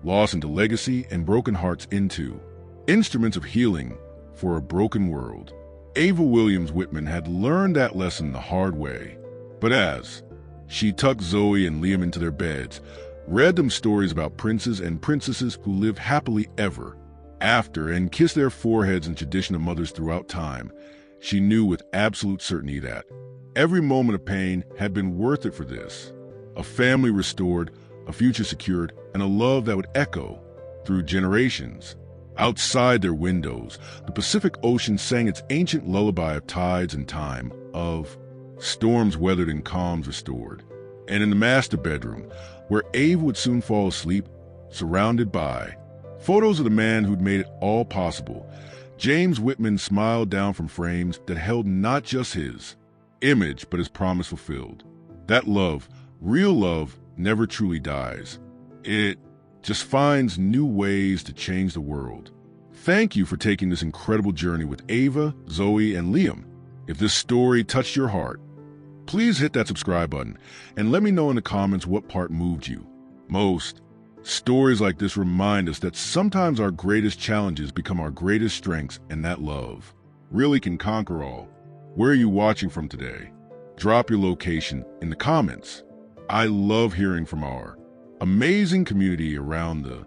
loss into legacy, and broken hearts into instruments of healing for a broken world. Ava Williams Whitman had learned that lesson the hard way, but as she tucked Zoe and Liam into their beds, read them stories about princes and princesses who lived happily ever after and kissed their foreheads in tradition of mothers throughout time, she knew with absolute certainty that every moment of pain had been worth it for this. A family restored, a future secured, and a love that would echo through generations. Outside their windows, the Pacific Ocean sang its ancient lullaby of tides and time, of storms weathered and calms restored. And in the master bedroom, where Ava would soon fall asleep, surrounded by photos of the man who'd made it all possible, James Whitman smiled down from frames that held not just his image, but his promise fulfilled. That love, real love, never truly dies. It just finds new ways to change the world. Thank you for taking this incredible journey with Ava, Zoe, and Liam. If this story touched your heart, please hit that subscribe button and let me know in the comments what part moved you most. Stories like this remind us that sometimes our greatest challenges become our greatest strengths, and that love really can conquer all. Where are you watching from today? Drop your location in the comments. I love hearing from our amazing community around the